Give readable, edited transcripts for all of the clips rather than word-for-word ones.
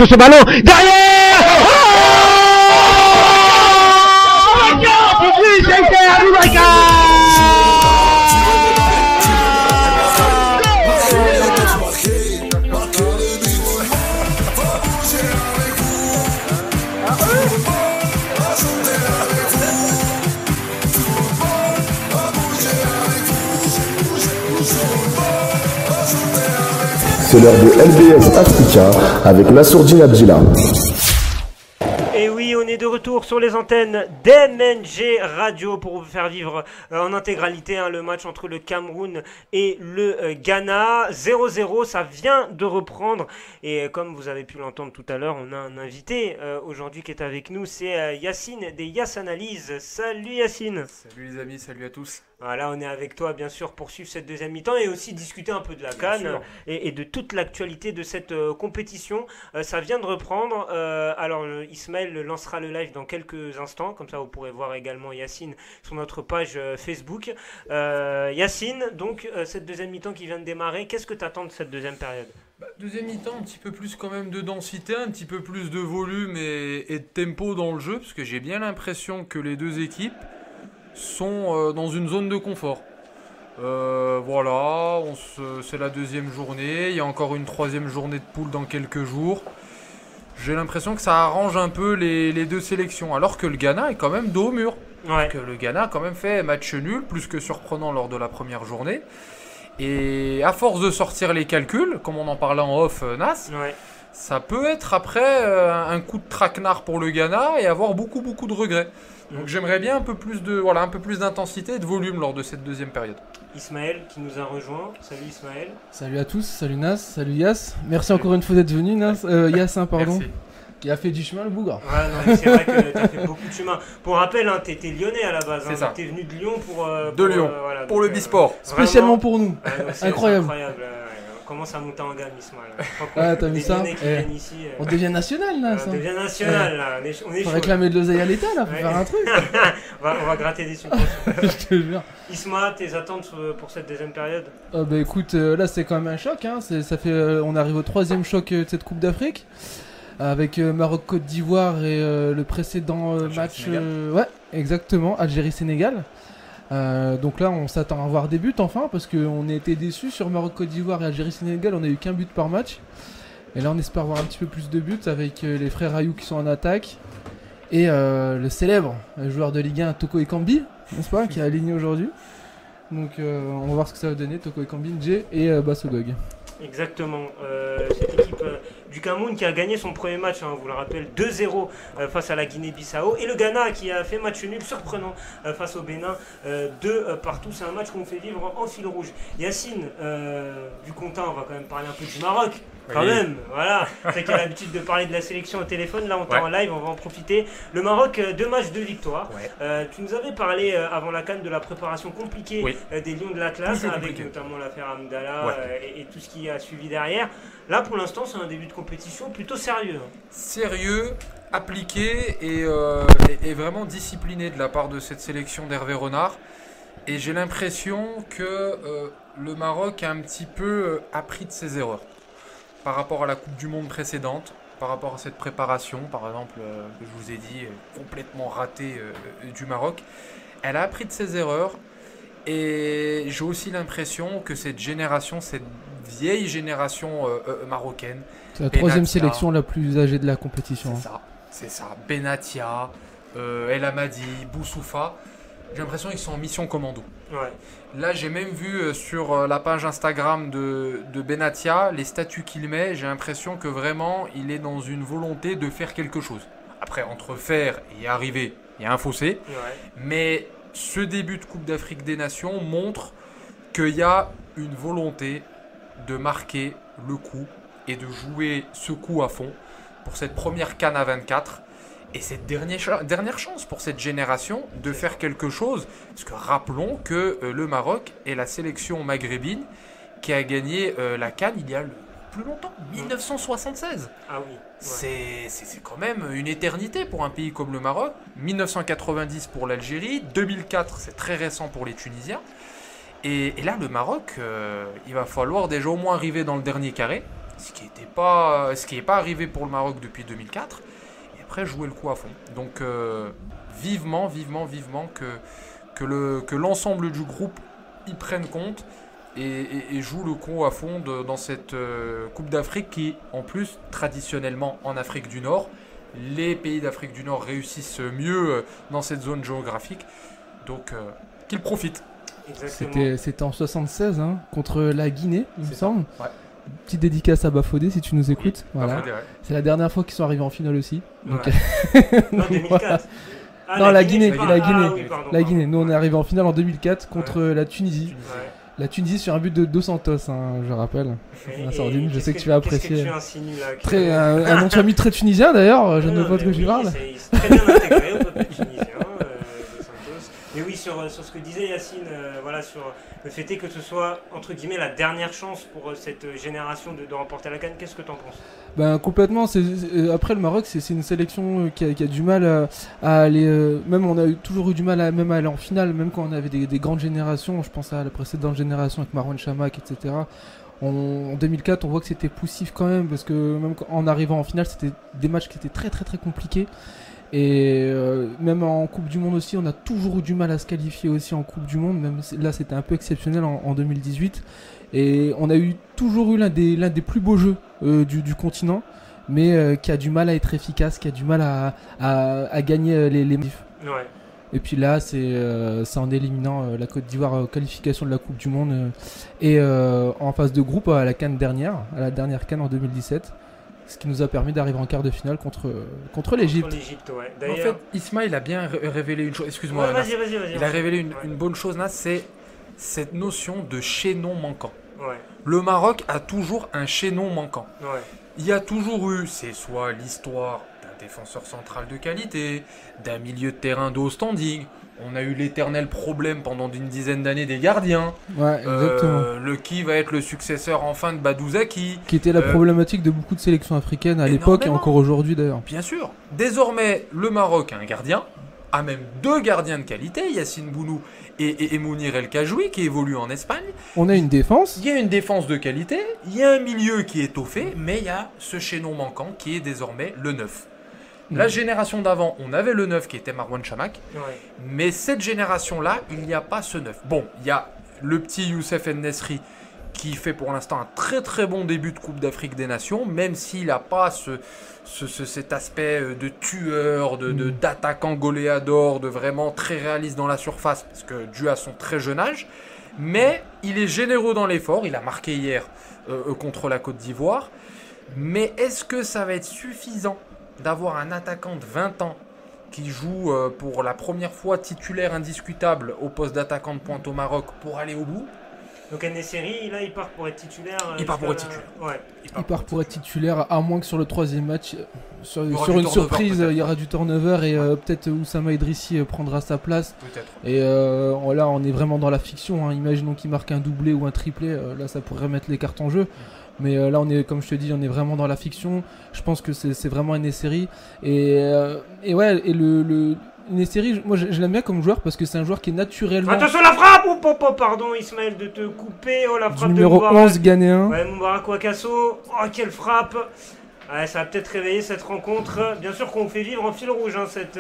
ce ballon derrière. C'est l'heure de LBS Africa avec Nassourdine Abdillah. Et oui, on est de retour sur les antennes d'MNG Radio pour vous faire vivre en intégralité le match entre le Cameroun et le Ghana. 0-0, ça vient de reprendre. Et comme vous avez pu l'entendre tout à l'heure, on a un invité aujourd'hui qui est avec nous. C'est Yacine des Yass Analyse. Salut Yacine. Salut les amis, salut à tous. Voilà, on est avec toi bien sûr pour suivre cette deuxième mi-temps et aussi discuter un peu de la CAN et de toute l'actualité de cette compétition. Ça vient de reprendre. Alors Ismaël lancera le live dans quelques instants, comme ça vous pourrez voir également Yacine sur notre page Facebook. Yacine, donc cette deuxième mi-temps qui vient de démarrer, qu'est-ce que tu attends de cette deuxième période ? Deuxième mi-temps, un petit peu plus quand même de densité, un petit peu plus de volume et de tempo dans le jeu, parce que j'ai bien l'impression que les deux équipes sont dans une zone de confort. Voilà, c'est la deuxième journée, il y a encore une troisième journée de poule dans quelques jours. J'ai l'impression que ça arrange un peu les deux sélections, alors que le Ghana est quand même dos au mur. Ouais. Que le Ghana a quand même fait match nul, plus que surprenant lors de la première journée. Et à force de sortir les calculs, comme on en parlait en off, Nas, ça peut être après un coup de traquenard pour le Ghana et avoir beaucoup de regrets. Donc j'aimerais bien un peu plus d'intensité et de volume lors de cette deuxième période. Ismaël qui nous a rejoint. Salut Ismaël. Salut à tous, salut Nas, salut Yass. Merci encore une fois d'être venu, Yass, pardon. Merci. Qui a fait du chemin le bougre. Ouais, non, mais c'est vrai que tu as fait beaucoup de chemin. Pour rappel, t'étais lyonnais à la base. C'est ça. T'es venu de Lyon pour Lyon, voilà, pour le bisport. Spécialement pour nous. Incroyable. On commence à monter en gamme, Ismaël. Ah, t'as vu ça ici, on devient national, là. On devient national, là. On est faut réclamer de l'oseille à l'État, là. Faut faire un truc. on va gratter des subventions. Je te jure. Isma, tes attentes pour cette deuxième période ? Bah écoute, là, c'est quand même un choc. Hein. On arrive au troisième choc de cette Coupe d'Afrique. Avec Maroc-Côte d'Ivoire et le précédent match. Ouais, exactement, Algérie-Sénégal. Donc là, on s'attend à voir des buts enfin, parce qu'on a été déçus sur Maroc-Côte d'Ivoire et Algérie-Sénégal. On n'a eu qu'un but par match. Et là, on espère voir un petit peu plus de buts avec les frères Ayou qui sont en attaque. Et le célèbre joueur de Ligue 1, Toko Ekambi, n'est-ce pas, qui est aligné aujourd'hui. Donc on va voir ce que ça va donner, Toko Ekambi, Djé et Bassogog. Exactement. Cette équipe du Cameroun qui a gagné son premier match, on vous le rappelle, 2-0 face à la Guinée-Bissau. Et le Ghana qui a fait match nul surprenant face au Bénin, 2 partout. C'est un match qu'on fait vivre en fil rouge. Yacine, vu qu'on on va quand même parler un peu du Maroc. Quand même, voilà. C'est qu'il a l'habitude de parler de la sélection au téléphone. Là, on est en live, on va en profiter. Le Maroc, 2 matchs, 2 victoires. Tu nous avais parlé avant la CAN de la préparation compliquée des Lions de l'Atlas, avec notamment l'affaire Amdallah et tout ce qui a suivi derrière. Là, pour l'instant, c'est un début de compétition plutôt sérieux. Sérieux, appliqué et vraiment discipliné de la part de cette sélection d'Hervé Renard. Et j'ai l'impression que le Maroc a un petit peu appris de ses erreurs par rapport à la Coupe du Monde précédente, par rapport à cette préparation, par exemple, que je vous ai dit, complètement ratée du Maroc. Elle a appris de ses erreurs et j'ai aussi l'impression que cette génération, cette vieille génération marocaine... C'est la troisième sélection la plus âgée de la compétition. C'est ça. Benatia, El Amadi, Boussoufa... J'ai l'impression qu'ils sont en mission commando. Là, j'ai même vu sur la page Instagram de Benatia, les statuts qu'il met, j'ai l'impression que vraiment, il est dans une volonté de faire quelque chose. Après, entre faire et y arriver, il y a un fossé. Mais ce début de Coupe d'Afrique des Nations montre qu'il y a une volonté de marquer le coup et de jouer ce coup à fond pour cette première CAN à 24. Et cette dernière chance pour cette génération de faire quelque chose. Parce que rappelons que le Maroc est la sélection maghrébine qui a gagné la CAN il y a le plus longtemps, 1976. Ah oui. C'est quand même une éternité pour un pays comme le Maroc. 1990 pour l'Algérie, 2004 c'est très récent pour les Tunisiens. Et là le Maroc, il va falloir déjà au moins arriver dans le dernier carré. ce qui n'est pas arrivé pour le Maroc depuis 2004. Et après, jouer le coup à fond. Donc, vivement que l'ensemble du groupe y prenne compte et joue le coup à fond dans cette Coupe d'Afrique qui, en plus, traditionnellement en Afrique du Nord, les pays d'Afrique du Nord réussissent mieux dans cette zone géographique. Donc, qu'ils profitent. C'était en 76 contre la Guinée, il me semble. Ouais. Petite dédicace à Bafodé si tu nous écoutes. Oui, voilà. Bafodé, ouais. C'est la dernière fois qu'ils sont arrivés en finale aussi. Donc... Ouais. Non, 2004. Ah, non, la Guinée. La Guinée. Nous, on est arrivé en finale en 2004 contre la Tunisie. Ouais. La Tunisie sur un but de Dos Santos, je rappelle. Sordine, je sais que tu vas apprécier. Un nom de famille très tunisien d'ailleurs, je ne vois pas de quoi tu parles. C'est très bien intégré au peuple tunisien. Mais oui, sur ce que disait Yacine, voilà, sur le fait est que ce soit, entre guillemets, la dernière chance pour cette génération de remporter la CAN. Qu'est-ce que tu en penses ? Complètement. Après, le Maroc, c'est une sélection qui a du mal à aller... même on a toujours eu du mal à aller en finale, même quand on avait des grandes générations. Je pense à la précédente génération avec Marouane Chamakh, etc. En 2004, on voit que c'était poussif quand même, parce que même en arrivant en finale, c'était des matchs qui étaient très très très compliqués. Et même en Coupe du Monde aussi, on a toujours eu du mal à se qualifier aussi en Coupe du Monde. Même là, c'était un peu exceptionnel en 2018. Et on a toujours eu l'un des plus beaux jeux du continent, mais qui a du mal à être efficace, qui a du mal à gagner les motifs. Ouais. Et puis là, c'est en éliminant la Côte d'Ivoire qualification de la Coupe du Monde et en phase de groupe à la CAN dernière, à la dernière CAN en 2017. Ce qui nous a permis d'arriver en quart de finale contre l'Égypte. Ouais. En fait, Ismaël a bien révélé une chose. Excuse-moi. Ouais, vas-y, il a révélé une bonne chose là, c'est cette notion de chaînon manquant. Ouais. Le Maroc a toujours un chaînon manquant. Ouais. Il y a toujours eu, c'est soit l'histoire d'un défenseur central de qualité, d'un milieu de terrain de haut standing. On a eu l'éternel problème pendant une dizaine d'années des gardiens. Ouais, exactement. Qui va être le successeur enfin de Badou Zaki. Qui était la problématique de beaucoup de sélections africaines à l'époque et encore aujourd'hui d'ailleurs. Bien sûr. Désormais, le Maroc a un gardien, a même 2 gardiens de qualité, Yacine Bounou et Mounir El Kajoui, qui évoluent en Espagne. On a une défense. Il y a une défense de qualité, il y a un milieu qui est étoffé, mais il y a ce chaînon manquant qui est désormais le 9. La génération d'avant, on avait le 9 qui était Marouane Chamakh, mais cette génération-là, il n'y a pas ce 9. Bon, il y a le petit Youssef En-Nesyri qui fait pour l'instant un très très bon début de Coupe d'Afrique des Nations, même s'il n'a pas cet aspect de tueur, d'attaquant goléador, de vraiment très réaliste dans la surface, parce que dû à son très jeune âge, mais il est généreux dans l'effort, il a marqué hier contre la Côte d'Ivoire, mais est-ce que ça va être suffisant d'avoir un attaquant de 20 ans qui joue pour la première fois titulaire indiscutable au poste d'attaquant de pointe au Maroc pour aller au bout? Donc En-Nesyri, là, il part pour être titulaire. Il part pour être titulaire. Ouais. Il part pour être titulaire, à moins que sur le 3e match, sur une surprise, il y aura du turnover et peut-être Oussama Idrissi prendra sa place. Peut-être. Et là, on est vraiment dans la fiction. Imaginons qu'il marque un doublé ou un triplé, là, ça pourrait mettre les cartes en jeu. Mais là, on est, comme je te dis, on est vraiment dans la fiction. Je pense que c'est vraiment En-Nesyri. Et ouais, et le En-Nesyri, moi je l'aime bien comme joueur parce que c'est un joueur qui est naturellement... Attention la frappe! Pardon Ismaël de te couper. Oh la frappe du numéro 11 ghanéen. Ouais, Moubarak Ouakasso. Oh quelle frappe! Ouais, ça va peut-être réveiller cette rencontre. Bien sûr qu'on fait vivre en fil rouge cette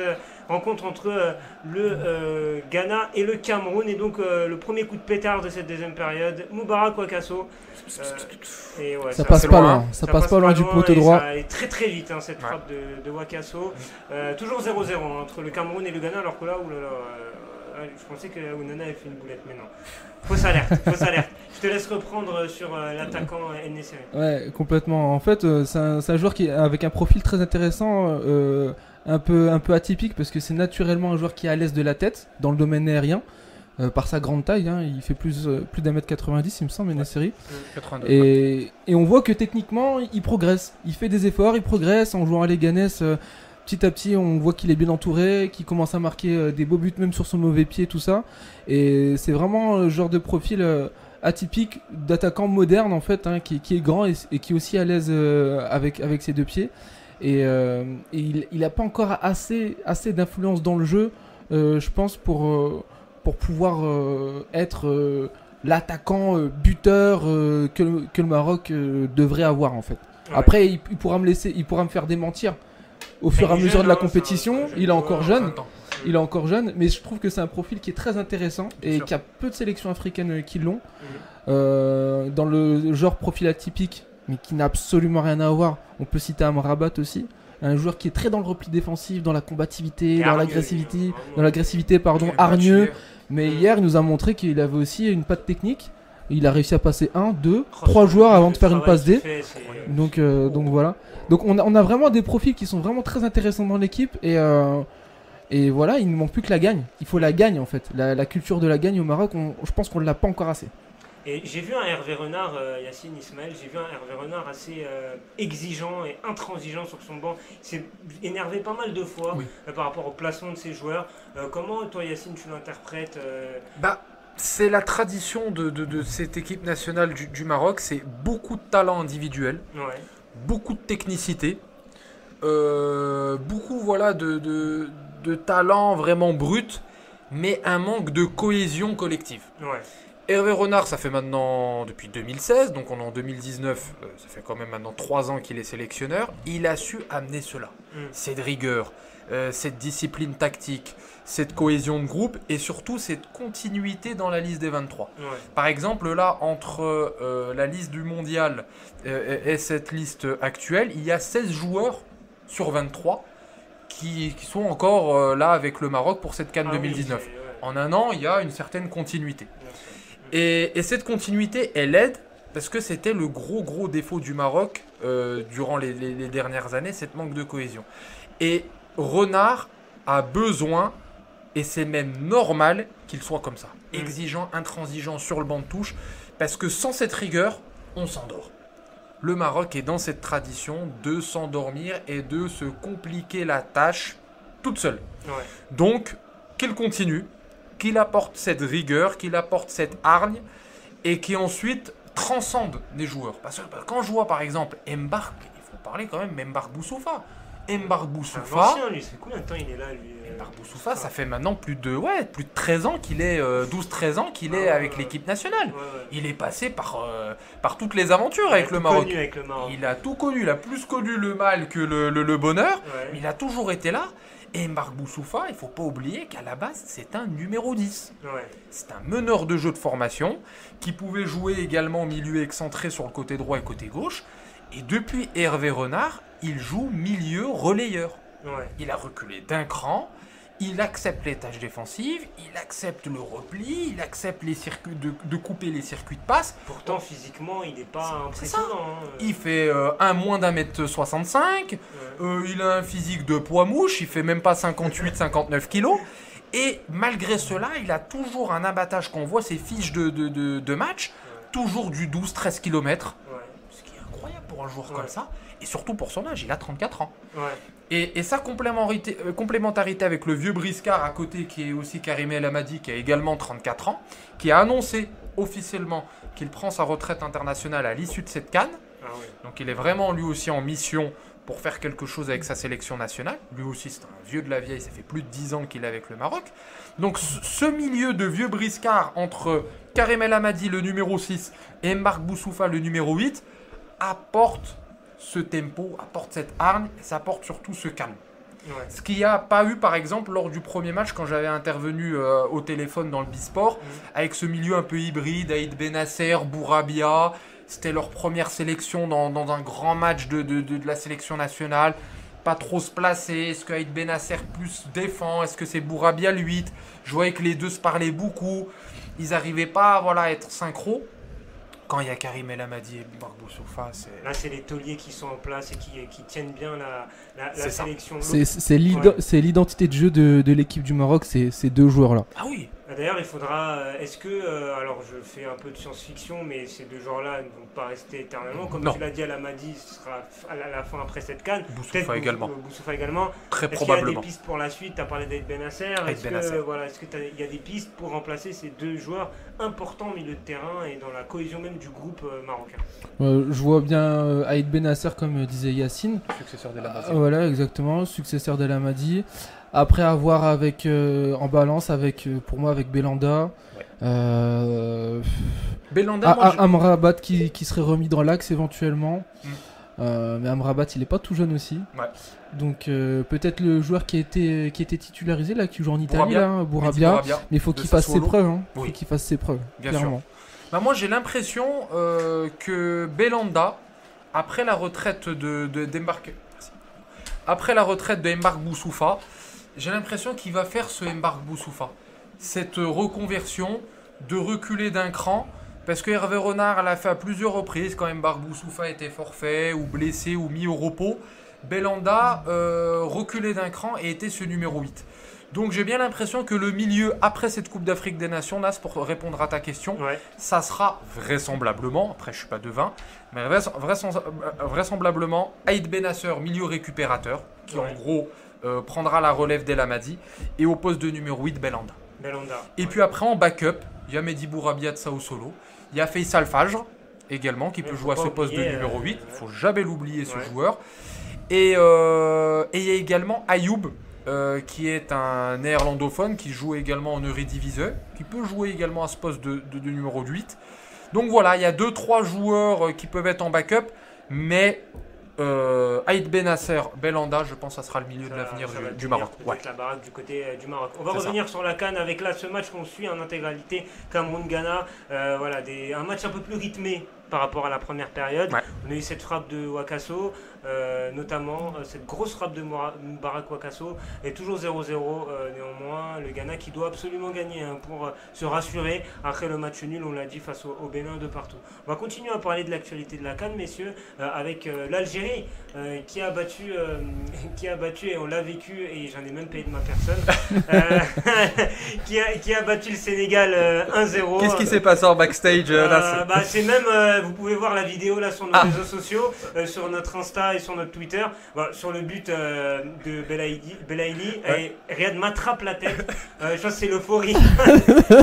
rencontre entre le Ghana et le Cameroun. Et donc le premier coup de pétard de cette deuxième période, Moubarak Ouakasso. Et ouais, ça passe pas loin. Ça passe pas loin du poteau droit. Ça allait très très vite cette frappe de Ouakasso. Toujours 0-0 entre le Cameroun et le Ghana, alors que là, je pensais que Ounana avait fait une boulette, mais non. Fausse alerte. Je te laisse reprendre sur l'attaquant En-Nesyri. Ouais, complètement. En fait, c'est un joueur qui avec un profil très intéressant, un peu atypique, parce que c'est naturellement un joueur qui est à l'aise de la tête dans le domaine aérien. Par sa grande taille, il fait plus d'1m90 il me semble, En-Nesyri. Et on voit que techniquement il progresse, il fait des efforts, il progresse en jouant à Leganés. Petit à petit on voit qu'il est bien entouré, qu'il commence à marquer des beaux buts même sur son mauvais pied, tout ça. Et c'est vraiment le genre de profil atypique d'attaquant moderne en fait, qui est grand et qui est aussi à l'aise avec ses 2 pieds. Et il n'a pas encore assez d'influence dans le jeu, je pense, pour pouvoir être l'attaquant buteur que le Maroc devrait avoir en fait. Ouais. Après, il pourra me faire démentir au fur et à mesure de la compétition. Il est encore jeune. Il est encore jeune, mais je trouve que c'est un profil qui est très intéressant et qu'il y a peu de sélections africaines qui l'ont. Dans le genre profil atypique, mais qui n'a absolument rien à voir. On peut citer Amrabat aussi, un joueur qui est très dans le repli défensif, dans la combativité, dans l'agressivité, hargneux. Mais hier, il nous a montré qu'il avait aussi une patte technique. Il a réussi à passer 1, 2, 3 joueurs avant de faire une passe D. Donc voilà. Donc on a vraiment des profils qui sont vraiment très intéressants dans l'équipe et voilà, il ne manque plus que la gagne. Il faut la gagne en fait. La culture de la gagne au Maroc, je pense qu'on ne l'a pas encore assez. Et j'ai vu un Hervé Renard, Yacine Ismaël, j'ai vu un Hervé Renard assez exigeant et intransigeant sur son banc. Il s'est énervé pas mal de fois par rapport au placement de ses joueurs. Comment toi Yacine tu l'interprètes c'est la tradition de cette équipe nationale du Maroc, c'est beaucoup de talent individuel, beaucoup de technicité, beaucoup de talent vraiment brut, mais un manque de cohésion collective. Hervé Renard, ça fait maintenant depuis 2016, donc on est en 2019, ça fait quand même maintenant 3 ans qu'il est sélectionneur. Il a su amener cela, cette rigueur, cette discipline tactique, cette cohésion de groupe et surtout cette continuité dans la liste des 23. Par exemple, là, entre la liste du mondial et cette liste actuelle, il y a 16 joueurs sur 23 qui sont encore là avec le Maroc pour cette CAN 2019. En un an, il y a une certaine continuité. Et cette continuité, elle aide parce que c'était le gros défaut du Maroc durant les dernières années, cette manque de cohésion. Et Renard a besoin, et c'est même normal qu'il soit comme ça, exigeant, intransigeant sur le banc de touche, parce que sans cette rigueur, on s'endort. Le Maroc est dans cette tradition de s'endormir et de se compliquer la tâche toute seule. Donc, qu'il continue, qu'il apporte cette rigueur, qu'il apporte cette hargne et qui ensuite transcende les joueurs. Parce que quand je vois par exemple Mbark, il faut parler quand même Mbark Boussoufa. Mbark Boussoufa, c'est cool, attends, il est là lui. Mbark Boussoufa, ça fait maintenant plus de 13 ans qu'il est 12-13 ans qu'il est avec l'équipe nationale. Il est passé par toutes les aventures avec le Maroc. Il a tout connu, il a plus connu le mal que le bonheur. Il a toujours été là. Et Mbark Boussoufa, il ne faut pas oublier qu'à la base, c'est un numéro 10. C'est un meneur de jeu de formation qui pouvait jouer également milieu excentré sur le côté droit et côté gauche. Et depuis Hervé Renard, il joue milieu relayeur. Il a reculé d'un cran, il accepte les tâches défensives, il accepte le repli, il accepte les circuits de couper les circuits de passe. Pourtant, physiquement, il n'est pas impressionnant. Il fait moins d'1m65, il a un physique de poids mouche, il fait même pas 58-59 kilos. Et malgré cela, il a toujours un abattage qu'on voit ses fiches de match, toujours du 12-13 km. Ce qui est incroyable pour un joueur comme ça. Et surtout pour son âge, il a 34 ans. Et sa complémentarité avec le vieux briscard à côté, qui est aussi Karim El Amadi, qui a également 34 ans, qui a annoncé officiellement qu'il prend sa retraite internationale à l'issue de cette CAN. Donc il est vraiment lui aussi en mission pour faire quelque chose avec sa sélection nationale. Lui aussi, c'est un vieux de la vieille, ça fait plus de 10 ans qu'il est avec le Maroc. Donc ce milieu de vieux briscard entre Karim El Amadi, le numéro 6, et Mbark Boussoufa, le numéro 8, apporte ce tempo, apporte cette hargne, et ça apporte surtout ce calme. Ce qu'il n'y a pas eu par exemple lors du premier match quand j'avais intervenu au téléphone dans le Bisport, avec ce milieu un peu hybride, Aïd Benasser, Bourabia. C'était leur première sélection dans un grand match de la sélection nationale. Pas trop se placer, est-ce que Aïd Benasser plus défend, est-ce que c'est Bourabia le 8? Je voyais que les deux se parlaient beaucoup, ils n'arrivaient pas à être synchro. Quand il y a Karim El Amadi et Mbark Boussoufa, là c'est les tauliers qui sont en place et qui tiennent bien la sélection. C'est l'identité de jeu de l'équipe du Maroc, ces deux joueurs-là. Ah oui. D'ailleurs, il faudra. Est-ce que. Alors, je fais un peu de science-fiction, mais ces deux joueurs-là ne vont pas rester éternellement. Comme tu l'as dit, Al-Amadi sera à la fin après cette CAN. Boussoufa également. Boussoufa également. Très est-ce probablement. qu'il y a des pistes pour la suite? Tu as parlé d'Aïd Benasser. Est-ce qu'il y a des pistes pour remplacer ces deux joueurs importants au milieu de terrain et dans la cohésion même du groupe marocain? Je vois bien Aïd Benasser, comme disait Yacine. Successeur d'El Amadi. Voilà, exactement. Successeur d'El Amadi. Après avoir en balance pour moi avec Belanda, Belanda, Amrabat qui serait remis dans l'axe éventuellement. Mais Amrabat il est pas tout jeune aussi. Ouais. Donc peut-être le joueur qui était titularisé là, qui joue en Italie, Bourabia. Mais il faut qu'il fasse ses preuves. Oui. Faut qu'il fasse ses preuves. Bien clairement. sûr. Bah, moi j'ai l'impression que Belanda, après la retraite de Mbark Boussoufa, j'ai l'impression qu'il va faire ce Mbark Boussoufa. Cette reconversion de reculer d'un cran. Parce que Hervé Renard l'a fait à plusieurs reprises quand Mbark Boussoufa était forfait ou blessé ou mis au repos. Belanda reculait d'un cran et était ce numéro 8. Donc j'ai bien l'impression que le milieu après cette Coupe d'Afrique des Nations, Nas, pour répondre à ta question, ça sera vraisemblablement, après je suis pas devin, mais vraisemblablement Aïd Benasser, milieu récupérateur, qui en gros prendra la relève d'El Amadi, et au poste de numéro 8, Belanda. Et puis après en backup, il y a Mehdi Bourabia de Sao Solo, il y a Faisal Fajr également qui peut jouer à ce poste de numéro 8, il ne faut jamais l'oublier ce joueur. Et il y a également Ayoub, qui est un néerlandophone qui joue également en Eredivisie, qui peut jouer également à ce poste de numéro 8. Donc voilà, il y a 2-3 joueurs qui peuvent être en backup, mais Aïd Benasser, Belanda, je pense que ça sera le milieu de l'avenir du Maroc. La baraque du côté du Maroc. On va revenir sur la CAN avec là ce match qu'on suit en intégralité, Cameroun-Ghana. Un match un peu plus rythmé par rapport à la première période. On a eu cette frappe de Wakaso, notamment cette grosse frappe de Moubarak Wakaso, et toujours 0-0 néanmoins. Le Ghana qui doit absolument gagner pour se rassurer après le match nul, on l'a dit, face au Bénin de partout. On va continuer à parler de l'actualité de la CAN, messieurs, avec l'Algérie qui a battu, et on l'a vécu, et j'en ai même payé de ma personne, qui a battu le Sénégal 1-0. Qu'est-ce qui s'est passé en backstage c'est même... vous pouvez voir la vidéo là sur nos réseaux sociaux, sur notre Insta et sur notre Twitter, sur le but de Belaïli. Riyad m'attrape la tête, je pense que c'est l'euphorie.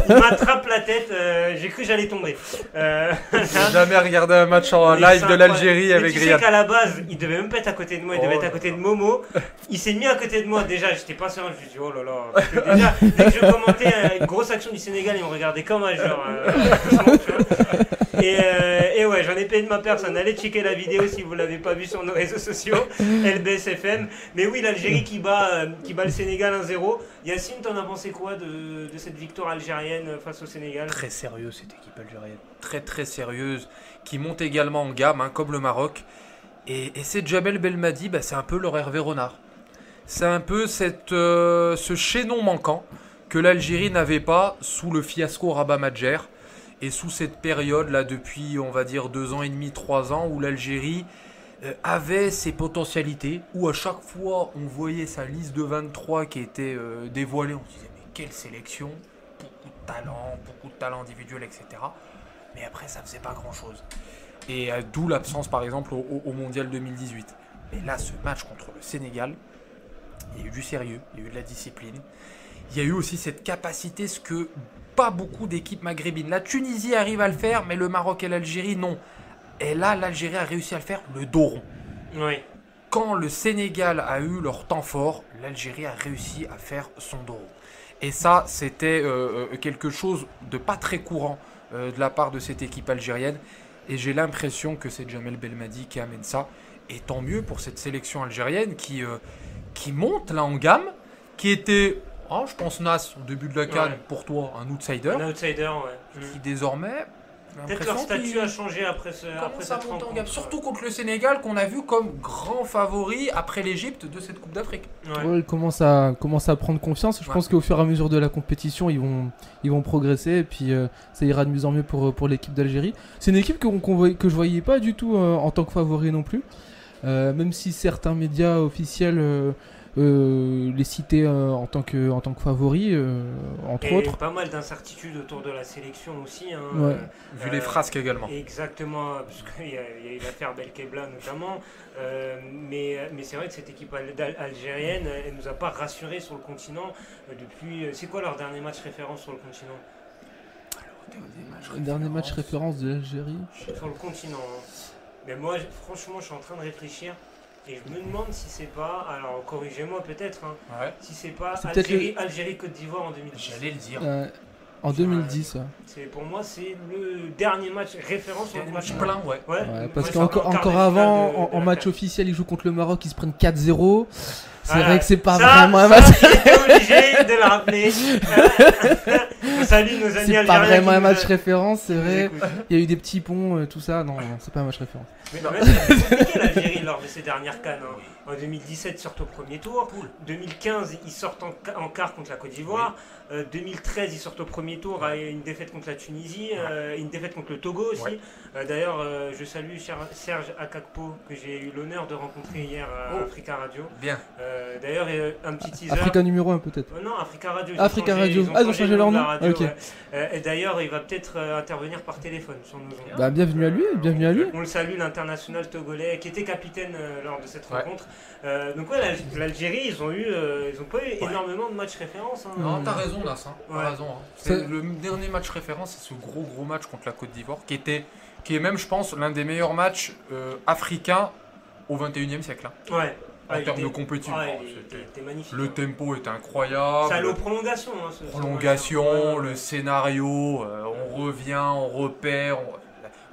Il m'attrape la tête, j'ai cru que j'allais tomber. J'ai jamais regardé un match en live de l'Algérie avec Riyad. Tu sais qu'à la base, il devait même pas être à côté de moi, il devait être à côté de Momo. Il s'est mis à côté de moi, déjà j'étais pas serein, je me suis dit oh là là. Parce que déjà, dès que je commentais une grosse action du Sénégal, ils m'ont regardé comme un genre. Et ouais, j'en ai payé de ma personne. Allez checker la vidéo si vous ne l'avez pas vue sur nos réseaux sociaux, LBSFM. Mais oui, l'Algérie qui bat le Sénégal 1-0. Yacine, t'en as pensé quoi de cette victoire algérienne face au Sénégal? Très sérieuse cette équipe algérienne. Très très sérieuse. Qui monte également en gamme, comme le Maroc. Et c'est Djamel Belmadi, c'est un peu leur Hervé Renard. C'est un peu ce chaînon manquant que l'Algérie n'avait pas sous le fiasco Rabat Madjer. Et sous cette période-là, depuis, on va dire, 2 ans et demi, 3 ans, où l'Algérie avait ses potentialités, où à chaque fois, on voyait sa liste de 23 qui était dévoilée, on se disait, mais quelle sélection, beaucoup de talent individuel, etc. Mais après, ça ne faisait pas grand-chose. Et d'où l'absence, par exemple, au Mondial 2018. Mais là, ce match contre le Sénégal, il y a eu du sérieux, il y a eu de la discipline. Il y a eu aussi cette capacité, ce que pas beaucoup d'équipes maghrébines. La Tunisie arrive à le faire, mais le Maroc et l'Algérie, non. Et là, l'Algérie a réussi à le faire, le dos rond. Oui. Quand le Sénégal a eu leur temps fort, l'Algérie a réussi à faire son dos rond. Et ça, c'était quelque chose de pas très courant de la part de cette équipe algérienne. Et j'ai l'impression que c'est Djamel Belmadi qui amène ça. Et tant mieux pour cette sélection algérienne qui monte là en gamme, qui était... je pense Nas, au début de la CAN, pour toi, un outsider. Un outsider, ouais. Qui désormais... Peut-être leur statut a changé après cette rencontre. Surtout contre le Sénégal, qu'on a vu comme grand favori après l'Égypte de cette Coupe d'Afrique. Ils commencent à prendre confiance. Je pense qu'au fur et à mesure de la compétition, ils vont progresser. Et puis ça ira de mieux en mieux pour l'équipe d'Algérie. C'est une équipe que je voyais pas du tout en tant que favori non plus. Même si certains médias officiels... les citer en tant que favori, entre autres. Pas mal d'incertitudes autour de la sélection aussi. Vu les frasques également. Exactement, parce qu'il y a eu l'affaire Belkebla notamment. Mais c'est vrai que cette équipe algérienne, elle nous a pas rassurés sur le continent depuis... C'est quoi leur dernier match référence sur le continent? Le dernier match référence de l'Algérie sur le continent. Mais moi, franchement, je suis en train de réfléchir. Et je me demande si c'est pas, alors corrigez-moi peut-être, si c'est pas Algérie-Côte d'Ivoire en 2010. J'allais le dire. En 2010, Pour moi, c'est le dernier match référence. Un match plein, parce qu'encore avant, en match officiel, ils jouent contre le Maroc, ils se prennent 4-0. C'est vrai que c'est pas vraiment un match. J'étais obligé de le rappeler. Salut nos amis algériens. C'est pas vraiment un match référence, c'est vrai. Il y a eu des petits ponts, tout ça. Non, c'est pas un match référence. Mais c'est compliqué l'Algérie lors de ces dernières CAN. En 2017, ils sortent au premier tour. 2015, ils sortent en quart contre la Côte d'Ivoire. 2013, ils sortent au premier tour à une défaite contre la Tunisie, une défaite contre le Togo aussi. D'ailleurs, je salue Serge Akakpo, que j'ai eu l'honneur de rencontrer hier à Africa Radio. Bien. D'ailleurs, un petit teaser. Africa numéro 1 peut-être. Non, Africa Radio. Ils ont changé leur nom. Okay. Et d'ailleurs, il va peut-être intervenir par téléphone sur nos ondes. Bah, bienvenue à lui. On le salue, l'international togolais, qui était capitaine lors de cette rencontre. Donc l'Algérie, ils ont pas eu énormément de matchs référence. Non, t'as raison, Nas. T'as raison. C'est le dernier match référence, c'est ce gros match contre la Côte d'Ivoire, qui est même, je pense, l'un des meilleurs matchs africains au 21e siècle. En termes de compétition. C'était magnifique. Le tempo était incroyable. Ça allait aux prolongations. Prolongation, le scénario, on revient, on repère.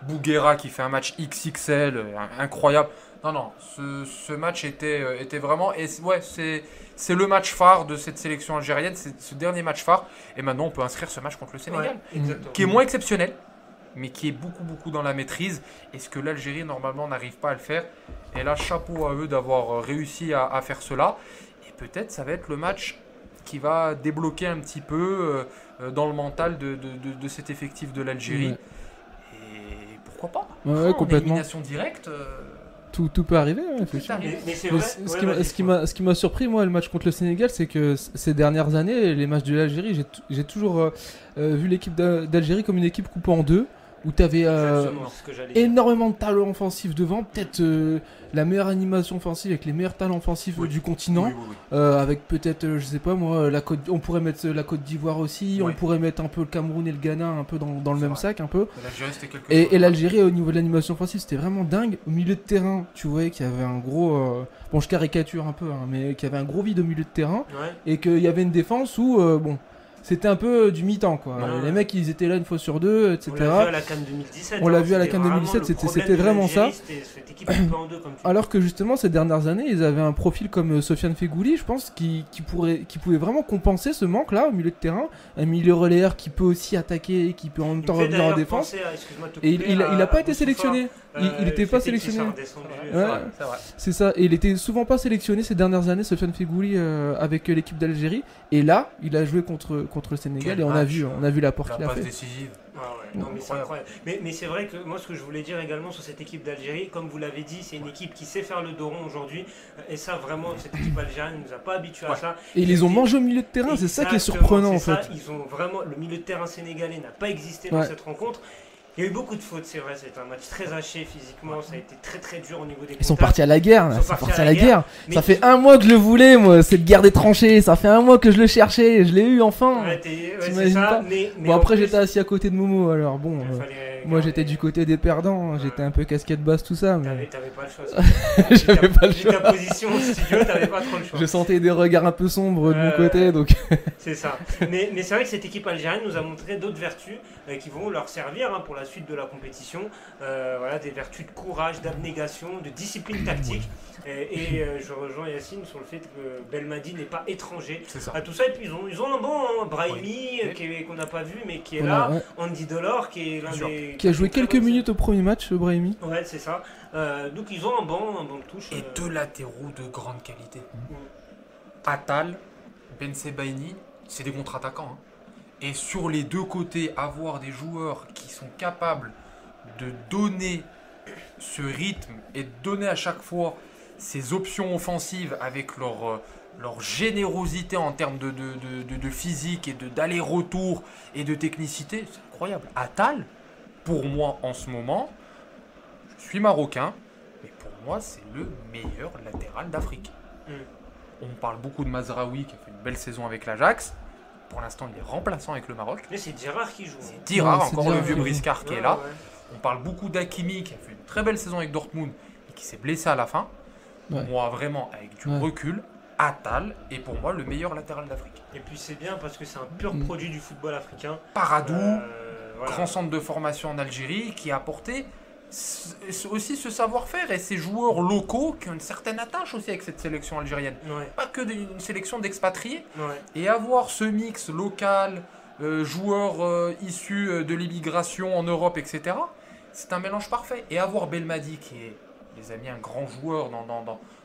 Bouguera qui fait un match XXL, incroyable. Non, ce match était vraiment... Et c'est le match phare de cette sélection algérienne, c'est ce dernier match phare. Et maintenant, on peut inscrire ce match contre le Sénégal, qui est moins exceptionnel, mais qui est beaucoup dans la maîtrise. Est-ce que l'Algérie, normalement, n'arrive pas à le faire? Et là, chapeau à eux d'avoir réussi à faire cela. Et peut-être, ça va être le match qui va débloquer un petit peu dans le mental de cet effectif de l'Algérie. Et pourquoi pas? Complètement. Élimination directe... Tout peut arriver, effectivement. Mais c'est vrai. Ce qui m'a surpris, moi, le match contre le Sénégal, c'est que ces dernières années, les matchs de l'Algérie, j'ai toujours vu l'équipe d'Algérie comme une équipe coupée en deux, où tu avais énormément de talents offensifs devant, peut-être la meilleure animation offensive avec les meilleurs talents offensifs du continent, avec peut-être, je sais pas moi, on pourrait mettre la Côte d'Ivoire aussi, on pourrait mettre un peu le Cameroun et le Ghana un peu dans le même sac un peu. Et l'Algérie au niveau de l'animation offensive, c'était vraiment dingue. Au milieu de terrain, tu voyais qu'il y avait un gros, bon je caricature un peu, mais qu'il y avait un gros vide au milieu de terrain, et qu'il y avait une défense où c'était un peu du mi-temps quoi. Les mecs ils étaient là une fois sur deux, etc. On l'a vu à la CAN 2017. On l'a vu à la CAN 2017, c'était vraiment ça. Cette équipe en deux, comme tu Alors que justement ces dernières années, ils avaient un profil comme Sofiane Feghouli, je pense, qui pouvait vraiment compenser ce manque là au milieu de terrain. Un milieu relayeur qui peut aussi attaquer, qui peut en même temps revenir en défense. Et il n'a pas été sélectionné. Il n'était pas sélectionné. C'est ça. Et il était souvent pas sélectionné ces dernières années, Sofiane Feghouli, avec l'équipe d'Algérie. Et là, il a joué contre le Sénégal et on a vu l'apport qu'il a fait. Décisive. Non, mais c'est incroyable. Mais c'est vrai que moi, ce que je voulais dire également sur cette équipe d'Algérie, comme vous l'avez dit, c'est une équipe qui sait faire le dos rond aujourd'hui. Et ça, vraiment, cette équipe algérienne ne nous a pas habitués à ça. Et ils les ont mangés au milieu de terrain, c'est ça qui est surprenant en fait. Ils ont vraiment, le milieu de terrain sénégalais n'a pas existé dans cette rencontre. Il y a eu beaucoup de fautes, c'est vrai, c'était un match très haché physiquement, ça a été très dur au niveau des contacts. Ils sont partis à la guerre, Ça fait un mois que je le voulais, moi, cette guerre des tranchées, ça fait un mois que je le cherchais, je l'ai eu enfin. C'est ça, bon après j'étais assis à côté de Momo, alors bon, moi j'étais du côté des perdants, j'étais un peu casquette basse tout ça. Mais... T'avais pas le choix. J'avais pas le choix. Ta position au studio, t'avais pas trop le choix. Je sentais des regards un peu sombres de mon côté, donc... C'est ça. Mais c'est vrai que cette équipe algérienne nous a montré d'autres vertus qui vont leur servir pour la suite de la compétition, des vertus de courage, d'abnégation, de discipline tactique. Et je rejoins Yacine sur le fait que Belmadi n'est pas étranger à tout ça. Et puis ils ont un bon Brahimi qu'on n'a pas vu mais qui est là, Andy Delors qui est l'un des... Qui a joué quelques minutes au premier match, Brahimi. Ouais, c'est ça. Donc ils ont un banc de touche. Et deux latéraux de grande qualité. Attal, Ben Sebaini, c'est des contre-attaquants. Et sur les deux côtés, avoir des joueurs qui sont capables de donner ce rythme et de donner à chaque fois ces options offensives avec leur générosité en termes de physique et d'aller-retour et de technicité, c'est incroyable. Attal, pour moi en ce moment, je suis marocain, mais pour moi c'est le meilleur latéral d'Afrique. On parle beaucoup de Mazraoui qui a fait une belle saison avec l'Ajax. Pour l'instant, il est remplaçant avec le Maroc. Mais c'est Dirard qui joue. C'est Dirard, encore le vieux briscard qui est là. On parle beaucoup d'Hakimi qui a fait une très belle saison avec Dortmund et qui s'est blessé à la fin. Moi, vraiment, avec du recul, Attal est pour moi le meilleur latéral d'Afrique. Et puis c'est bien parce que c'est un pur produit du football africain. Paradou, voilà. grand centre de formation en Algérie, qui a apporté aussi ce savoir-faire et ces joueurs locaux qui ont une certaine attache aussi avec cette sélection algérienne. Ouais. Pas que une sélection d'expatriés. Ouais. Et avoir ce mix local, joueurs issus de l'immigration en Europe, etc., c'est un mélange parfait. Et avoir Belmadi, qui est, les amis, un grand joueur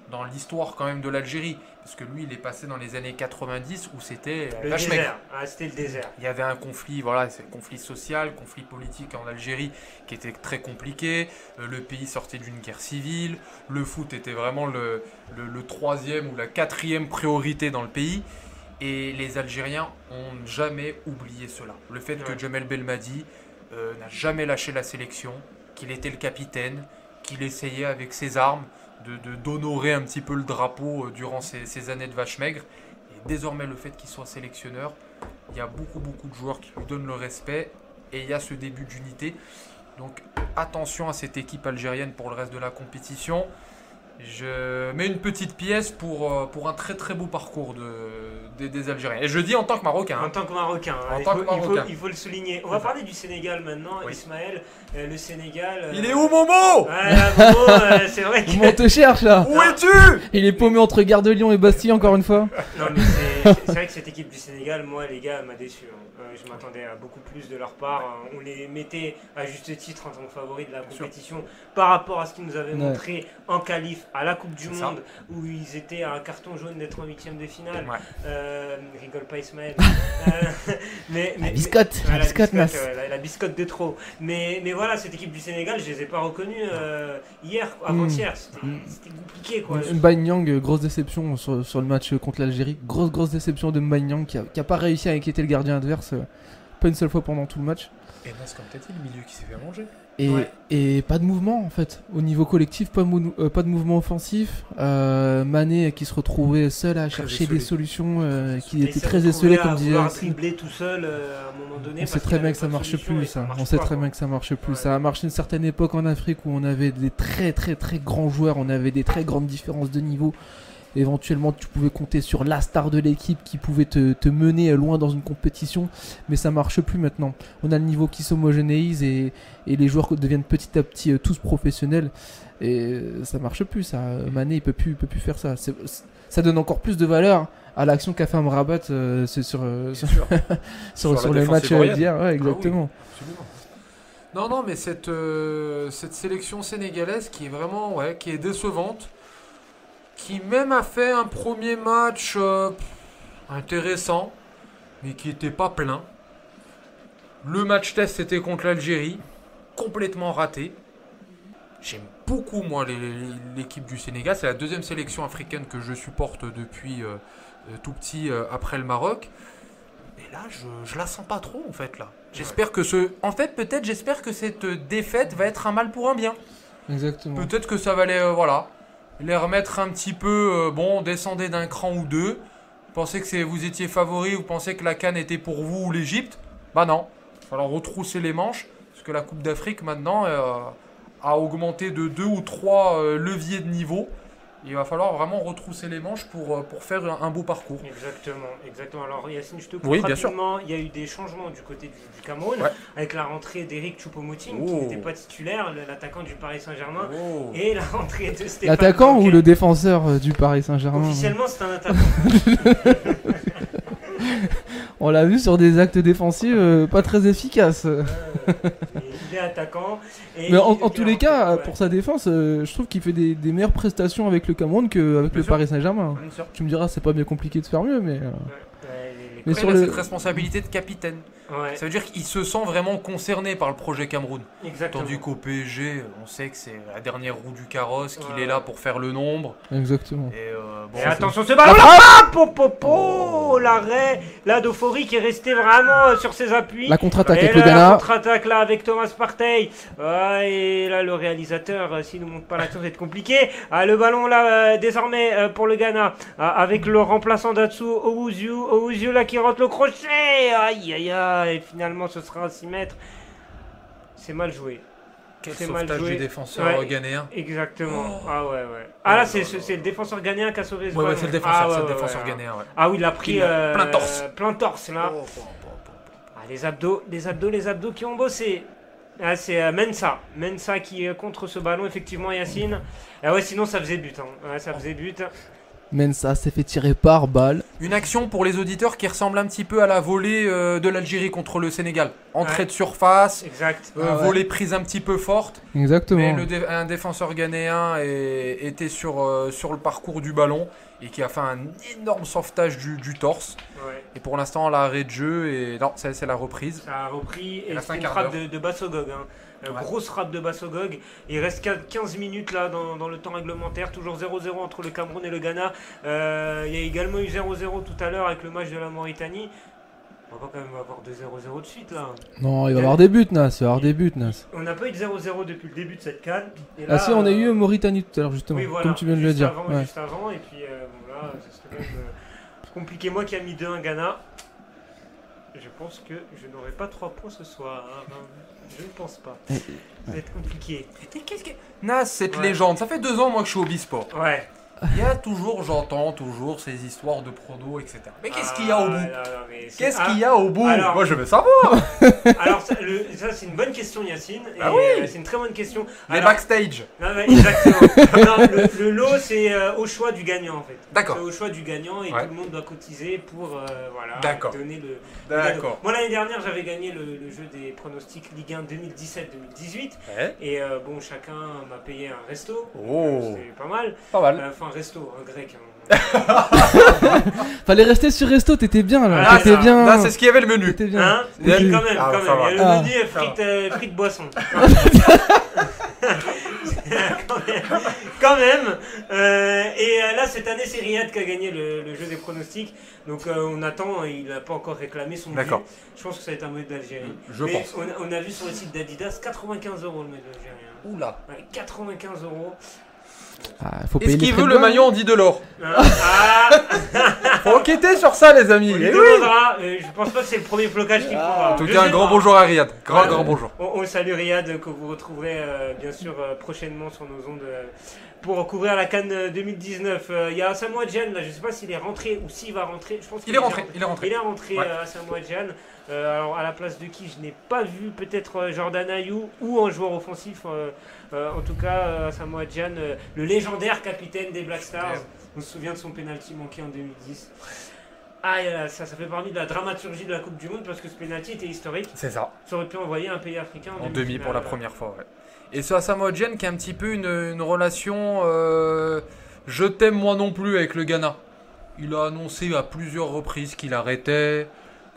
dans l'histoire quand même de l'Algérie, parce que lui, il est passé dans les années 90 où c'était le désert. Ah, c'était le désert. Il y avait un conflit, voilà, c'est le conflit social, conflit politique en Algérie qui était très compliqué. Le pays sortait d'une guerre civile. Le foot était vraiment le troisième ou la quatrième priorité dans le pays. Et les Algériens n'ont jamais oublié cela. Le fait que Djamel Belmadi n'a jamais lâché la sélection, qu'il était le capitaine, qu'il essayait avec ses armes d'honorer un petit peu le drapeau durant ces années de vache maigre. Et désormais, le fait qu'il soit sélectionneur, il y a beaucoup de joueurs qui lui donnent le respect et il y a ce début d'unité. Donc attention à cette équipe algérienne pour le reste de la compétition. Je mets une petite pièce pour un très très beau parcours des Algériens. Et je dis en tant que Marocain. En tant que Marocain. Il faut le souligner. On va parler du Sénégal maintenant. Oui. Ismaël, le Sénégal... Il est où Momo? Momo, c'est vrai que... On te cherche là. Où es-tu? Il est paumé entre Gare de Lyon et Bastille encore une fois. Non mais c'est vrai que cette équipe du Sénégal, moi les gars, m'a déçu. Je m'attendais à beaucoup plus de leur part. On les mettait à juste titre en tant que favoris de la compétition par rapport à ce qu'ils nous avaient montré en qualif à la Coupe du Monde où ils étaient à un carton jaune d'être en 8e de finale. Rigole pas Ismaël. La biscotte, la biscotte de trop. Mais voilà, cette équipe du Sénégal, je les ai pas reconnus hier, avant-hier. C'était compliqué quoi. Mbanyang, grosse déception sur le match contre l'Algérie. Grosse déception de Mbanyang qui a pas réussi à inquiéter le gardien adverse. Pas une seule fois pendant tout le match. Et Nas, comme t'as dit, le milieu qui s'est fait manger. Et pas de mouvement en fait. Au niveau collectif, pas de mouvement offensif. Mané qui se retrouvait seul à chercher des solutions, qui était très esselé comme disait. Dribbler tout seul à un moment donné. On sait très bien que ça marche plus ça. On sait très bien que ça marche plus. Ça a marché une certaine époque en Afrique où on avait des très très très grands joueurs, on avait des très grandes différences de niveau. Éventuellement, tu pouvais compter sur la star de l'équipe qui pouvait te mener loin dans une compétition, mais ça marche plus maintenant. On a le niveau qui s'homogénéise et les joueurs deviennent petit à petit tous professionnels et ça marche plus. Ça, Mané, il peut plus faire ça. Ça donne encore plus de valeur à l'action qu'a fait Amrabat sur les matchs d'hier. Ouais, exactement. Ah oui, non, mais cette sélection sénégalaise qui est vraiment, qui est décevante. Qui même a fait un premier match intéressant, mais qui n'était pas plein. Le match test, c'était contre l'Algérie, complètement raté. J'aime beaucoup, moi, l'équipe du Sénégal. C'est la deuxième sélection africaine que je supporte depuis tout petit, après le Maroc. Et là, je la sens pas trop, en fait, là. J'espère que j'espère que cette défaite va être un mal pour un bien. Exactement. Peut-être que ça va les remettre un petit peu, descendez d'un cran ou deux. Vous pensez que vous étiez favori, vous pensez que la CAN était pour vous ou l'Égypte? Bah non, il va falloir retrousser les manches, parce que la Coupe d'Afrique maintenant a augmenté de 2 ou 3 leviers de niveau. Il va falloir vraiment retrousser les manches pour faire un beau parcours. Exactement. Alors Yacine, je te coupe rapidement. Il y a eu des changements du côté du Cameroun, avec la rentrée d'Eric Choupo-Moting, qui n'était pas titulaire, l'attaquant du Paris Saint-Germain, et la rentrée de Stéphane. L'attaquant ou le défenseur du Paris Saint-Germain? Officiellement, c'est un attaquant. On l'a vu sur des actes défensifs pas très efficaces. Il est attaquant. Mais en tous les cas, pour sa défense, je trouve qu'il fait des meilleures prestations avec le Cameroun qu'avec le Paris Saint-Germain. Tu me diras, c'est pas bien compliqué de faire mieux, mais... Mais il a cette responsabilité de capitaine. Ça veut dire qu'il se sent vraiment concerné par le projet Cameroun. Exactement. Tandis qu'au PSG, on sait que c'est la dernière roue du carrosse, qu'il est là pour faire le nombre. Exactement. Et attention, ce ballon là, l'arrêt là d'Euphorie qui est resté vraiment sur ses appuis. La contre-attaque avec le Ghana. La contre-attaque là avec Thomas Partey. Et là le réalisateur, s'il nous montre pas l'action, ça va être compliqué. Le ballon là désormais pour le Ghana avec le remplaçant d'Atsu Owusu là qui rentre le crochet. Aïe. Et finalement ce sera un 6 mètres. C'est mal joué. Quel c'est mal sauvetage joué. du défenseur ghanéen. Exactement. Ah ouais. Ah là, c'est le défenseur ghanéen qui a sauvé ce Ouais, ballon. c'est le défenseur, Ah, c'est le défenseur ghanéen. Ouais. Ah oui, il a pris plein torse. plein torse là. Ah, les abdos qui ont bossé. Ah, c'est Mensa qui contre ce ballon, effectivement, Yacine. Ah ouais, sinon ça faisait but. Ouais, ça faisait but. Mensa s'est fait tirer par balle. Une action pour les auditeurs qui ressemble un petit peu à la volée de l'Algérie contre le Sénégal. Entrée de surface, Exact. volée prise un petit peu forte. Exactement. Mais un défenseur ghanéen était sur le parcours du ballon et qui a fait un énorme sauvetage du torse. Ouais. Et pour l'instant, l'arrêt de jeu, et non, c'est la reprise. Ça a repris et reste c'est un une quart frappe d'heure. de Bassogog. Grosse frappe de Bassogog. Il reste 15 minutes là dans le temps réglementaire. Toujours 0-0 entre le Cameroun et le Ghana. Il y a également eu 0-0 tout à l'heure avec le match de la Mauritanie. On va quand même avoir 2-0-0 de suite là. Non, il va y avoir des buts, Nas. On n'a pas eu de 0-0 depuis le début de cette CAN. Ah si, on a eu Mauritanie tout à l'heure, justement. Oui, voilà, comme tu viens de le dire. Juste avant. Et puis bon, là, ça serait quand même compliqué. Moi qui a mis 2-1 Ghana. Je pense que je n'aurai pas 3 points ce soir. Je ne pense pas. Ça va être compliqué. Nas, cette légende, ça fait 2 ans moi que je suis au Bisport. Ouais. Il y a toujours, j'entends toujours ces histoires de pronos, etc. Mais qu'est-ce qu'il y a au bout? Qu'est-ce qu'il y a au bout? Alors, moi je veux savoir. Alors ça c'est une bonne question Yacine. Ah oui. C'est une très bonne question. Les backstage. Non, exactement. Non, le lot c'est au choix du gagnant en fait. D'accord. C'est au choix du gagnant et tout le monde doit cotiser pour D'accord. donner le D'accord. Moi l'année dernière j'avais gagné le jeu des pronostics Ligue 1 2017-2018 et bon chacun m'a payé un resto. C'était pas mal. Pas mal. Enfin resto, un grec. Fallait rester sur resto, t'étais bien là. Ah, t'étais bien. Là, c'est ce qu'il y avait le menu. T'étais bien. Hein oui, quand même, quand même. Il y a le menu frites boissons. Quand même. Et là, cette année, c'est Riyad qui a gagné le jeu des pronostics. Donc, on attend. Il n'a pas encore réclamé son budget. D'accord. Je pense que ça va être un maillot d'Algérie. Je pense. On a vu sur le site d'Adidas 95 € le maillot d'Algérien. Oula. Ouais, 95 €. Faut payer Est-ce les qu'il frais veut de le douane. maillot en 10 $? Ah, Faut enquêter sur ça, les amis. on lui Eh oui. demandera. Je pense pas que c'est le premier flocage qu'il prendra. En tout Je cas, un sais grand pas. bonjour à Riyad. Grand bonjour. On salue Riyad que vous retrouverez bien sûr prochainement sur nos ondes pour couvrir la CAN 2019. Il y a Asamoah Gyan là, je sais pas s'il est rentré ou s'il va rentrer. Je pense Il est rentré. Il est rentré. Il est rentré Ouais. Asamoah Gyan. Alors à la place de qui je n'ai pas vu, peut-être Jordan Ayew ou un joueur offensif. En tout cas, Asamoah Gyan, le légendaire capitaine des Black Stars. On se souvient de son penalty manqué en 2010. Ah, ça fait partie de la dramaturgie de la Coupe du Monde parce que ce penalty était historique. C'est ça. Ça aurait pu envoyer un pays africain En demi pour la première fois, ouais. Et ce Asamoah Gyan qui a un petit peu une relation je t'aime moi non plus avec le Ghana. Il a annoncé à plusieurs reprises qu'il arrêtait,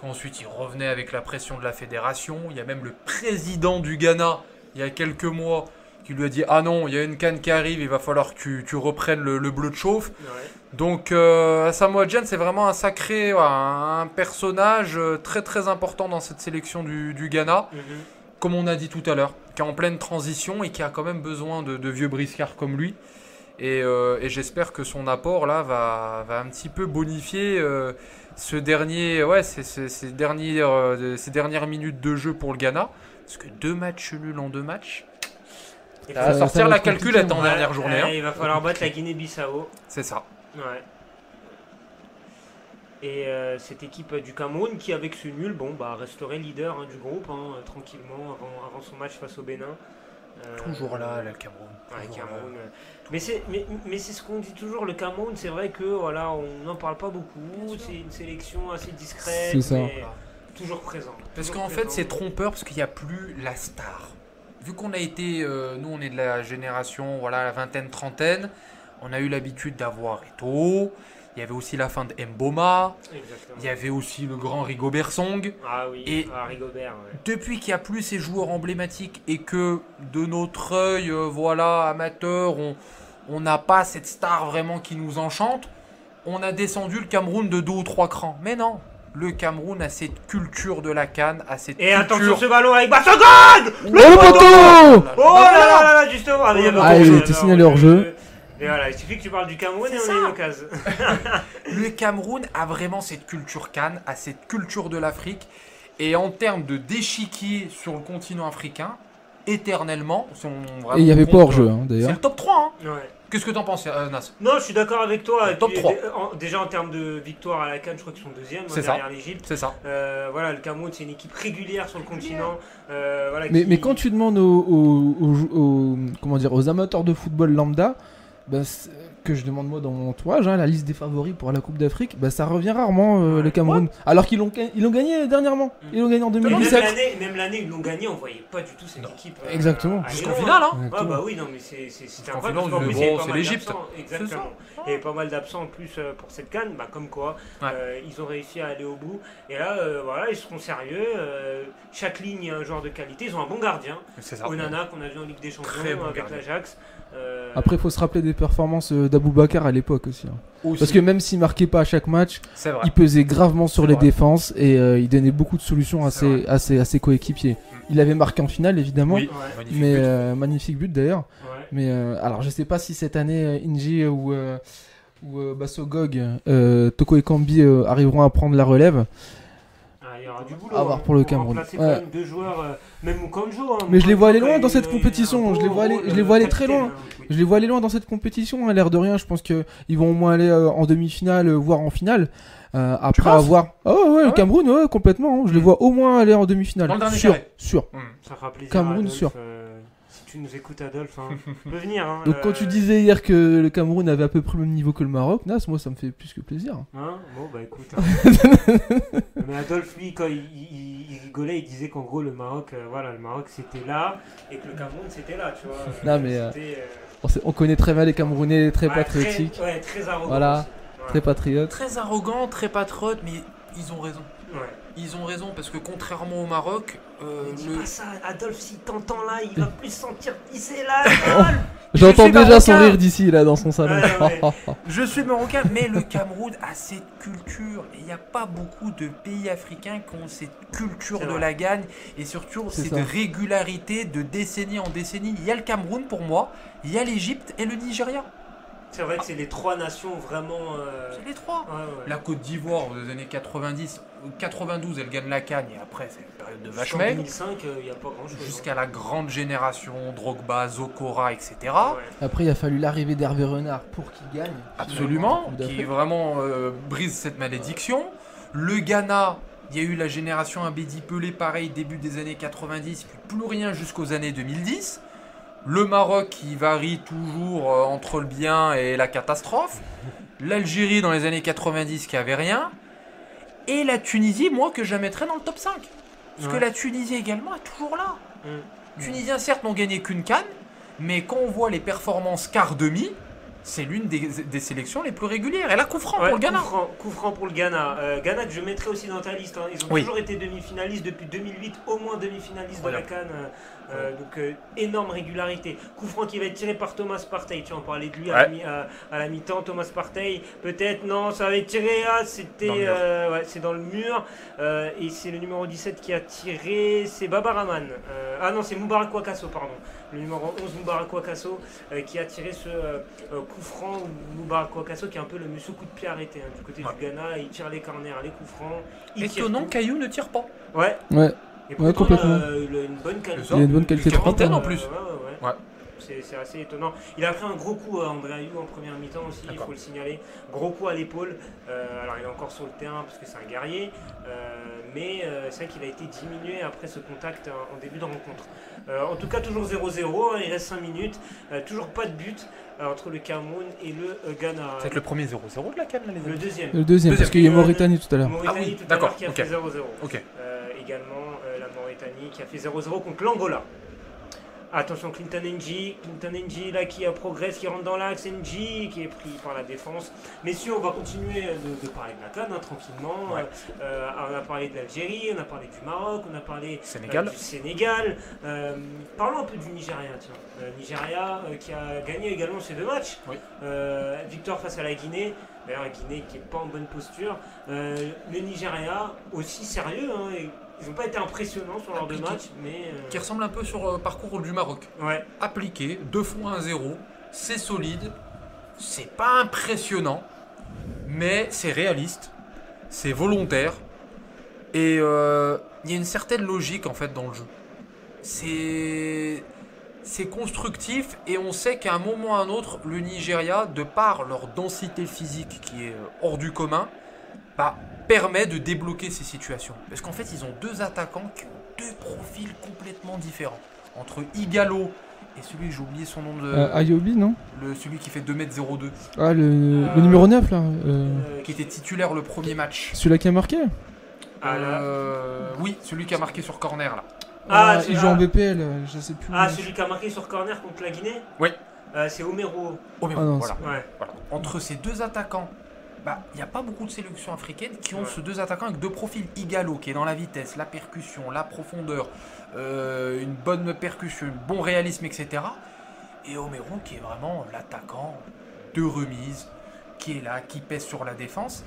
qu'ensuite il revenait avec la pression de la fédération. Il y a même le président du Ghana, il y a quelques mois, qui lui a dit « Ah non, il y a une CAN qui arrive, il va falloir que tu reprennes le bleu de chauffe. Ouais. » Donc Asamoah Gyan, c'est vraiment un personnage très très important dans cette sélection du Ghana. Comme on a dit tout à l'heure, qui est en pleine transition et qui a quand même besoin de vieux briscards comme lui. Et j'espère que son apport là va un petit peu bonifier ces dernières minutes de jeu pour le Ghana. Parce que 2 matchs nuls en 2 matchs. Il Ça va sortir la calculette en dernière journée. Il va falloir battre la Guinée-Bissau. C'est ça. Ouais. Et cette équipe du Cameroun qui, avec ce nul, resterait leader du groupe tranquillement avant son match face au Bénin. Toujours là, le Cameroun. Ouais, Cameroun. Mais c'est ce qu'on dit toujours, le Cameroun, c'est vrai que voilà, on n'en parle pas beaucoup. C'est une sélection assez discrète, C'est ça. mais toujours présent. Parce qu'en fait, c'est trompeur parce qu'il n'y a plus la star. Vu qu'on a été, nous on est de la génération, la vingtaine, trentaine, on a eu l'habitude d'avoir Eto'o, il y avait aussi la fin de Mboma, Exactement. il y avait aussi le grand Rigobert Song. Ah oui, Et Rigobert, ouais. depuis qu'il n'y a plus ces joueurs emblématiques et que de notre œil, amateur, on n'a pas cette star vraiment qui nous enchante, on a descendu le Cameroun de 2 ou 3 crans. Mais non, le Cameroun a cette culture de la CAN, a cette Et culture... attention ce ballon avec Bassogog. Le poteau. Oh là là, justement. Il était signalé hors jeu. Et voilà, il suffit que tu parles du Cameroun et on a une occasion. Le Cameroun a vraiment cette culture CAN, a cette culture de l'Afrique. Et en termes de d'échiquier sur le continent africain, éternellement. Et il n'y avait pas hors-jeu, d'ailleurs. C'est le top 3. Ouais. Qu'est-ce que t'en penses, Nas? Non, je suis d'accord avec toi. Top 3. Déjà en termes de victoire à la CAN, je crois qu'ils sont deuxième derrière l'Égypte. C'est ça. Voilà, le Cameroun, c'est une équipe régulière sur le continent. Voilà, mais quand tu demandes aux amateurs de football lambda, que je demande moi dans mon entourage, la liste des favoris pour la Coupe d'Afrique, ça revient rarement le Cameroun. Alors qu'ils l'ont gagné dernièrement. Ils l'ont gagné en 2017. Même l'année ils l'ont gagné, on voyait pas du tout cette équipe. Exactement. Jusqu'en finale, oui, non, mais c'était un vrai. C'est l'Égypte. Exactement. Il y avait pas mal d'absents en plus pour cette CAN, comme quoi ils ont réussi à aller au bout. Et là, voilà, ils seront sérieux. Chaque ligne, il y a un joueur de qualité. Ils ont un bon gardien. Onana qu'on a vu en Ligue des Champions avec l'Ajax. Après, il faut se rappeler des performances d'Aboubacar à l'époque aussi. Parce que même s'il marquait pas à chaque match, il pesait gravement sur les défenses et il donnait beaucoup de solutions à ses coéquipiers. Il avait marqué en finale évidemment, magnifique but d'ailleurs. Ouais. Mais alors je sais pas si cette année Inji ou Bassogog, Toko Ekambi arriveront à prendre la relève. Il y aura du boulot. À voir pour le Cameroun. Remplacer quand même deux joueurs, même Mukanjo. Mais je les vois aller loin dans cette compétition. Je les vois aller très loin. Je les vois aller loin dans cette compétition. L'air de rien, je pense qu'ils vont au moins aller en demi-finale, voire en finale. Après avoir. Le Cameroun, complètement. Je les vois au moins aller en demi-finale. Sûr. Ça fera plaisir. Cameroun, sûr. Si tu nous écoutes, Adolphe, tu peux venir. Donc quand tu disais hier que le Cameroun avait à peu près le même niveau que le Maroc, Nas, moi ça me fait plus que plaisir. Bon, écoute. Mais Adolphe, lui, quand il rigolait, il disait qu'en gros le Maroc c'était là et que le Cameroun c'était là, tu vois. Non mais on connaît très mal les Camerounais, très patriotiques. Très arrogants. Voilà, très patriotes. Très arrogants, très patriotes, mais ils ont raison. Ils ont raison parce que contrairement au Maroc, dis pas ça, Adolphe, si t'entends là, il va plus se sentir pisser là, Adolphe. J'entends déjà son rire d'ici là dans son salon. Je suis marocain, mais le Cameroun a cette culture. Et il n'y a pas beaucoup de pays africains qui ont cette culture de la gagne et surtout cette régularité de décennie en décennie. Il y a le Cameroun pour moi, il y a l'Égypte et le Nigeria. C'est vrai que c'est les trois nations vraiment. C'est les trois. La Côte d'Ivoire aux années 90, 92, elle gagne la CAN et après c'est une période de vache maigre. En 2005, il n'y a pas grand chose. Jusqu'à la grande génération, Drogba, Zokora, etc. Après, il a fallu l'arrivée d'Hervé Renard pour qu'il gagne. Absolument, qui vraiment brise cette malédiction. Le Ghana, il y a eu la génération Abedi Pelé, pareil, début des années 90, puis plus rien jusqu'aux années 2010. Le Maroc qui varie toujours entre le bien et la catastrophe. L'Algérie dans les années 90 qui avait rien. Et la Tunisie, moi, que je mettrais dans le top 5. Parce que la Tunisie également est toujours là. Les Tunisiens, certes, n'ont gagné qu'une CAN, mais quand on voit les performances quart-demi, c'est l'une des sélections les plus régulières. Et là, coup franc pour le Ghana. Coup franc pour le Ghana. Ghana que je mettrais aussi dans ta liste. Ils ont toujours été demi-finalistes depuis 2008, au moins demi-finalistes de la CAN. Donc énorme régularité. Coup franc qui va être tiré par Thomas Partey. Tu en parlais de lui à la mi-temps. Thomas Partey, peut-être, non, ça va être tiré. C'est dans le mur. Et c'est le numéro 17 qui a tiré. C'est Baba Rahman. C'est Moubarak Wakaso, pardon. Le numéro 11, Moubarak Wakaso, qui a tiré ce coup franc. Moubarak Wakaso qui est un peu le monsieur coup de pied arrêté du côté du Ghana. Il tire les corners, les coups francs. Étonnant, Caillou ne tire pas. Ouais. Et pourtant, complètement. Il a une bonne qualité. Il a une bonne qualité de capitaine en plus. C'est assez étonnant. Il a pris un gros coup à André Ayou en première mi-temps aussi, il faut le signaler. Gros coup à l'épaule. Alors il est encore sur le terrain parce que c'est un guerrier. Mais c'est vrai qu'il a été diminué après ce contact en début de rencontre. En tout cas, toujours 0-0. Il reste 5 minutes. Toujours pas de but entre le Cameroun et le Ghana. C'est peut-être le premier 0-0 de la CAN, les amis. Le deuxième, parce qu'il y a Mauritanie tout à l'heure. Mauritanie tout à l'heure qui a fait 0-0. Également la Mauritanie qui a fait 0-0 contre l'Angola. Attention, Clinton N'Ji là qui progresse, qui rentre dans l'axe, N'Ji qui est pris par la défense. Messieurs, on va continuer de parler de la CAN tranquillement. On a parlé de l'Algérie, on a parlé du Maroc, on a parlé du Sénégal. Parlons un peu du Nigeria. Nigeria qui a gagné également ces deux matchs. Victoire face à la Guinée. D'ailleurs, la Guinée qui n'est pas en bonne posture. Le Nigeria aussi sérieux. Ils n'ont pas été impressionnants sur leurs deux matchs, mais... Qui ressemble un peu sur le parcours du Maroc. Appliqué, 2 fois 1-0, c'est solide, c'est pas impressionnant, mais c'est réaliste, c'est volontaire, et il y a une certaine logique en fait dans le jeu. c'est constructif et on sait qu'à un moment ou à un autre, le Nigeria, de par leur densité physique qui est hors du commun, permet de débloquer ces situations. Parce qu'en fait, ils ont deux attaquants qui ont deux profils complètement différents. Entre Igalo et celui, j'ai oublié son nom de... Ayobi, non celui qui fait 2m02. Ah, le numéro 9, là. Qui était titulaire le premier match. Celui-là qui a marqué Oui, celui qui a marqué sur corner, là. Il joue en BPL, je sais plus. Celui qui a marqué sur corner contre la Guinée. Oui. C'est Omero. Non, voilà. Ouais. Voilà. Entre ces deux attaquants, il n'y a pas beaucoup de sélections africaines qui ont ces deux attaquants avec deux profils. Igalo qui est dans la vitesse, la percussion, la profondeur, une bonne percussion, un bon réalisme, etc. Et Omero qui est vraiment l'attaquant de remise, qui est là, qui pèse sur la défense.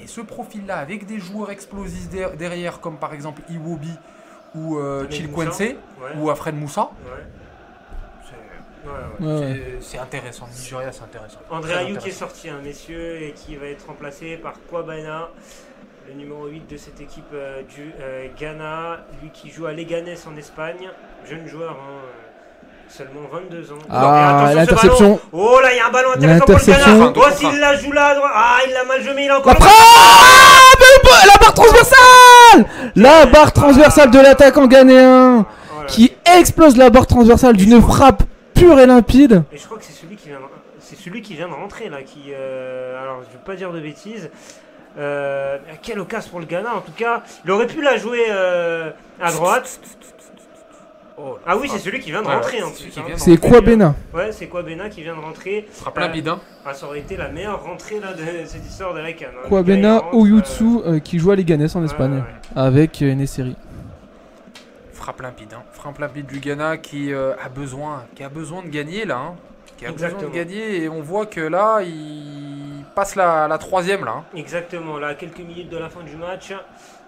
Et ce profil-là, avec des joueurs explosifs derrière, comme par exemple Iwobi ou Chilkwense ou Alfred Moussa, c'est intéressant. Le Nigeria, c'est intéressant. André Ayou qui est sorti, messieurs, et qui va être remplacé par Kwabena, le numéro 8 de cette équipe du Ghana, lui qui joue à Leganés en Espagne, jeune joueur, seulement 22 ans. L'interception. Oh là, il y a un ballon intéressant pour le Ghana. Oh, s'il la joue là à droite. Il l'a mal joué, il a encore. La barre transversale. La barre transversale de l'attaquant ghanéen qui explose la barre transversale d'une frappe pure et limpide. Et je crois que c'est celui qui vient de rentrer là, alors je ne veux pas dire de bêtises. Quelle occasion pour le Ghana en tout cas. Il aurait pu la jouer à droite. Oui, c'est celui qui vient de rentrer en plus. C'est Kwabena. Ouais, c'est Kwabena qui vient de rentrer. Frappe limpide. Ça aurait été la meilleure rentrée là, de cette histoire de la CAN. Kwabena Oyutsu qui joue à Leganés en Espagne avec Nesseri. Frappe limpide du Ghana qui a besoin de gagner là. Qui a besoin de gagner et on voit que là il passe la troisième là. Exactement, là à quelques minutes de la fin du match.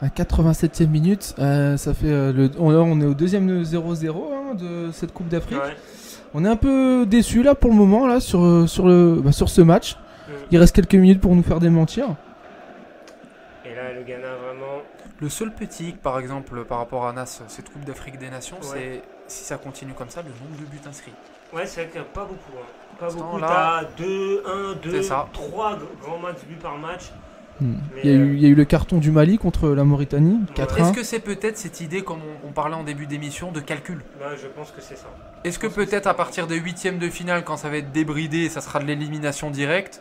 À 87e minute, ça fait on est au deuxième 0-0 de cette Coupe d'Afrique. Ouais. On est un peu déçus là pour le moment là sur ce match. Il reste quelques minutes pour nous faire démentir. Et là le Ghana vraiment. Le seul petit hic, par exemple, par rapport à Nas, cette Coupe d'Afrique des Nations, c'est si ça continue comme ça, le nombre de buts inscrits. Ouais, c'est vrai qu'il n'y a pas beaucoup. Pas beaucoup, t'as 2, 1, 2, 3 grands max buts par match. Il y a eu le carton du Mali contre la Mauritanie, 4-1. Est-ce que c'est peut-être cette idée, comme on parlait en début d'émission, de calcul ? Je pense que c'est ça. Est-ce que peut-être à partir des huitièmes de finale, quand ça va être débridé, ça sera de l'élimination directe,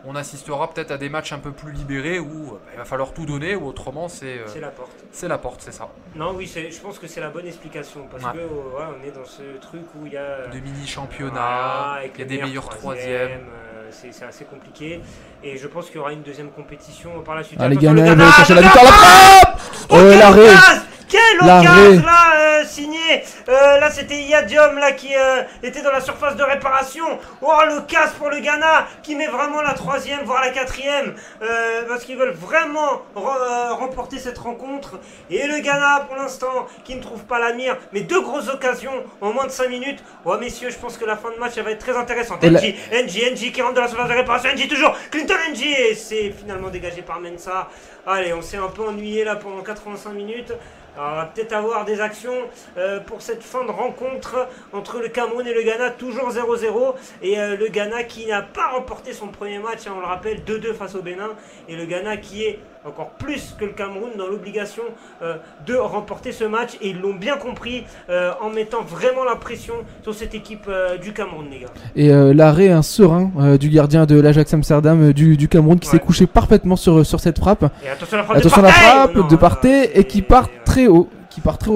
on assistera peut-être à des matchs un peu plus libérés où il va falloir tout donner, ou autrement c'est la porte. C'est la porte, c'est ça. Non, oui, je pense que c'est la bonne explication parce que on est dans ce truc où il y a de mini-championnat, il y a des meilleurs troisièmes. C'est assez compliqué et je pense qu'il y aura une deuxième compétition par la suite. Les Ghana vont chercher la victoire, la frappe. L'arrêt. Quelle occasion là signé là c'était Yadium là qui était dans la surface de réparation. Le casse pour le Ghana qui met vraiment la troisième voire la quatrième parce qu'ils veulent vraiment remporter cette rencontre et le Ghana pour l'instant qui ne trouve pas la mire mais deux grosses occasions en moins de 5 minutes. Messieurs je pense que la fin de match elle va être très intéressante. NG qui rentre dans la surface de réparation, NG toujours Clinton NG et c'est finalement dégagé par Mensah. Allez on s'est un peu ennuyé là pendant 85 minutes. Alors, on va peut-être avoir des actions pour cette fin de rencontre entre le Cameroun et le Ghana, toujours 0-0. Et le Ghana qui n'a pas remporté son premier match, on le rappelle, 2-2 face au Bénin. Et le Ghana qui est encore plus que le Cameroun dans l'obligation de remporter ce match. Et ils l'ont bien compris en mettant vraiment la pression sur cette équipe du Cameroun, les gars. Et l'arrêt serein du gardien de l'Ajax Amsterdam du Cameroun qui s'est couché parfaitement sur cette frappe. Et attention à la frappe de Partey et qui part très haut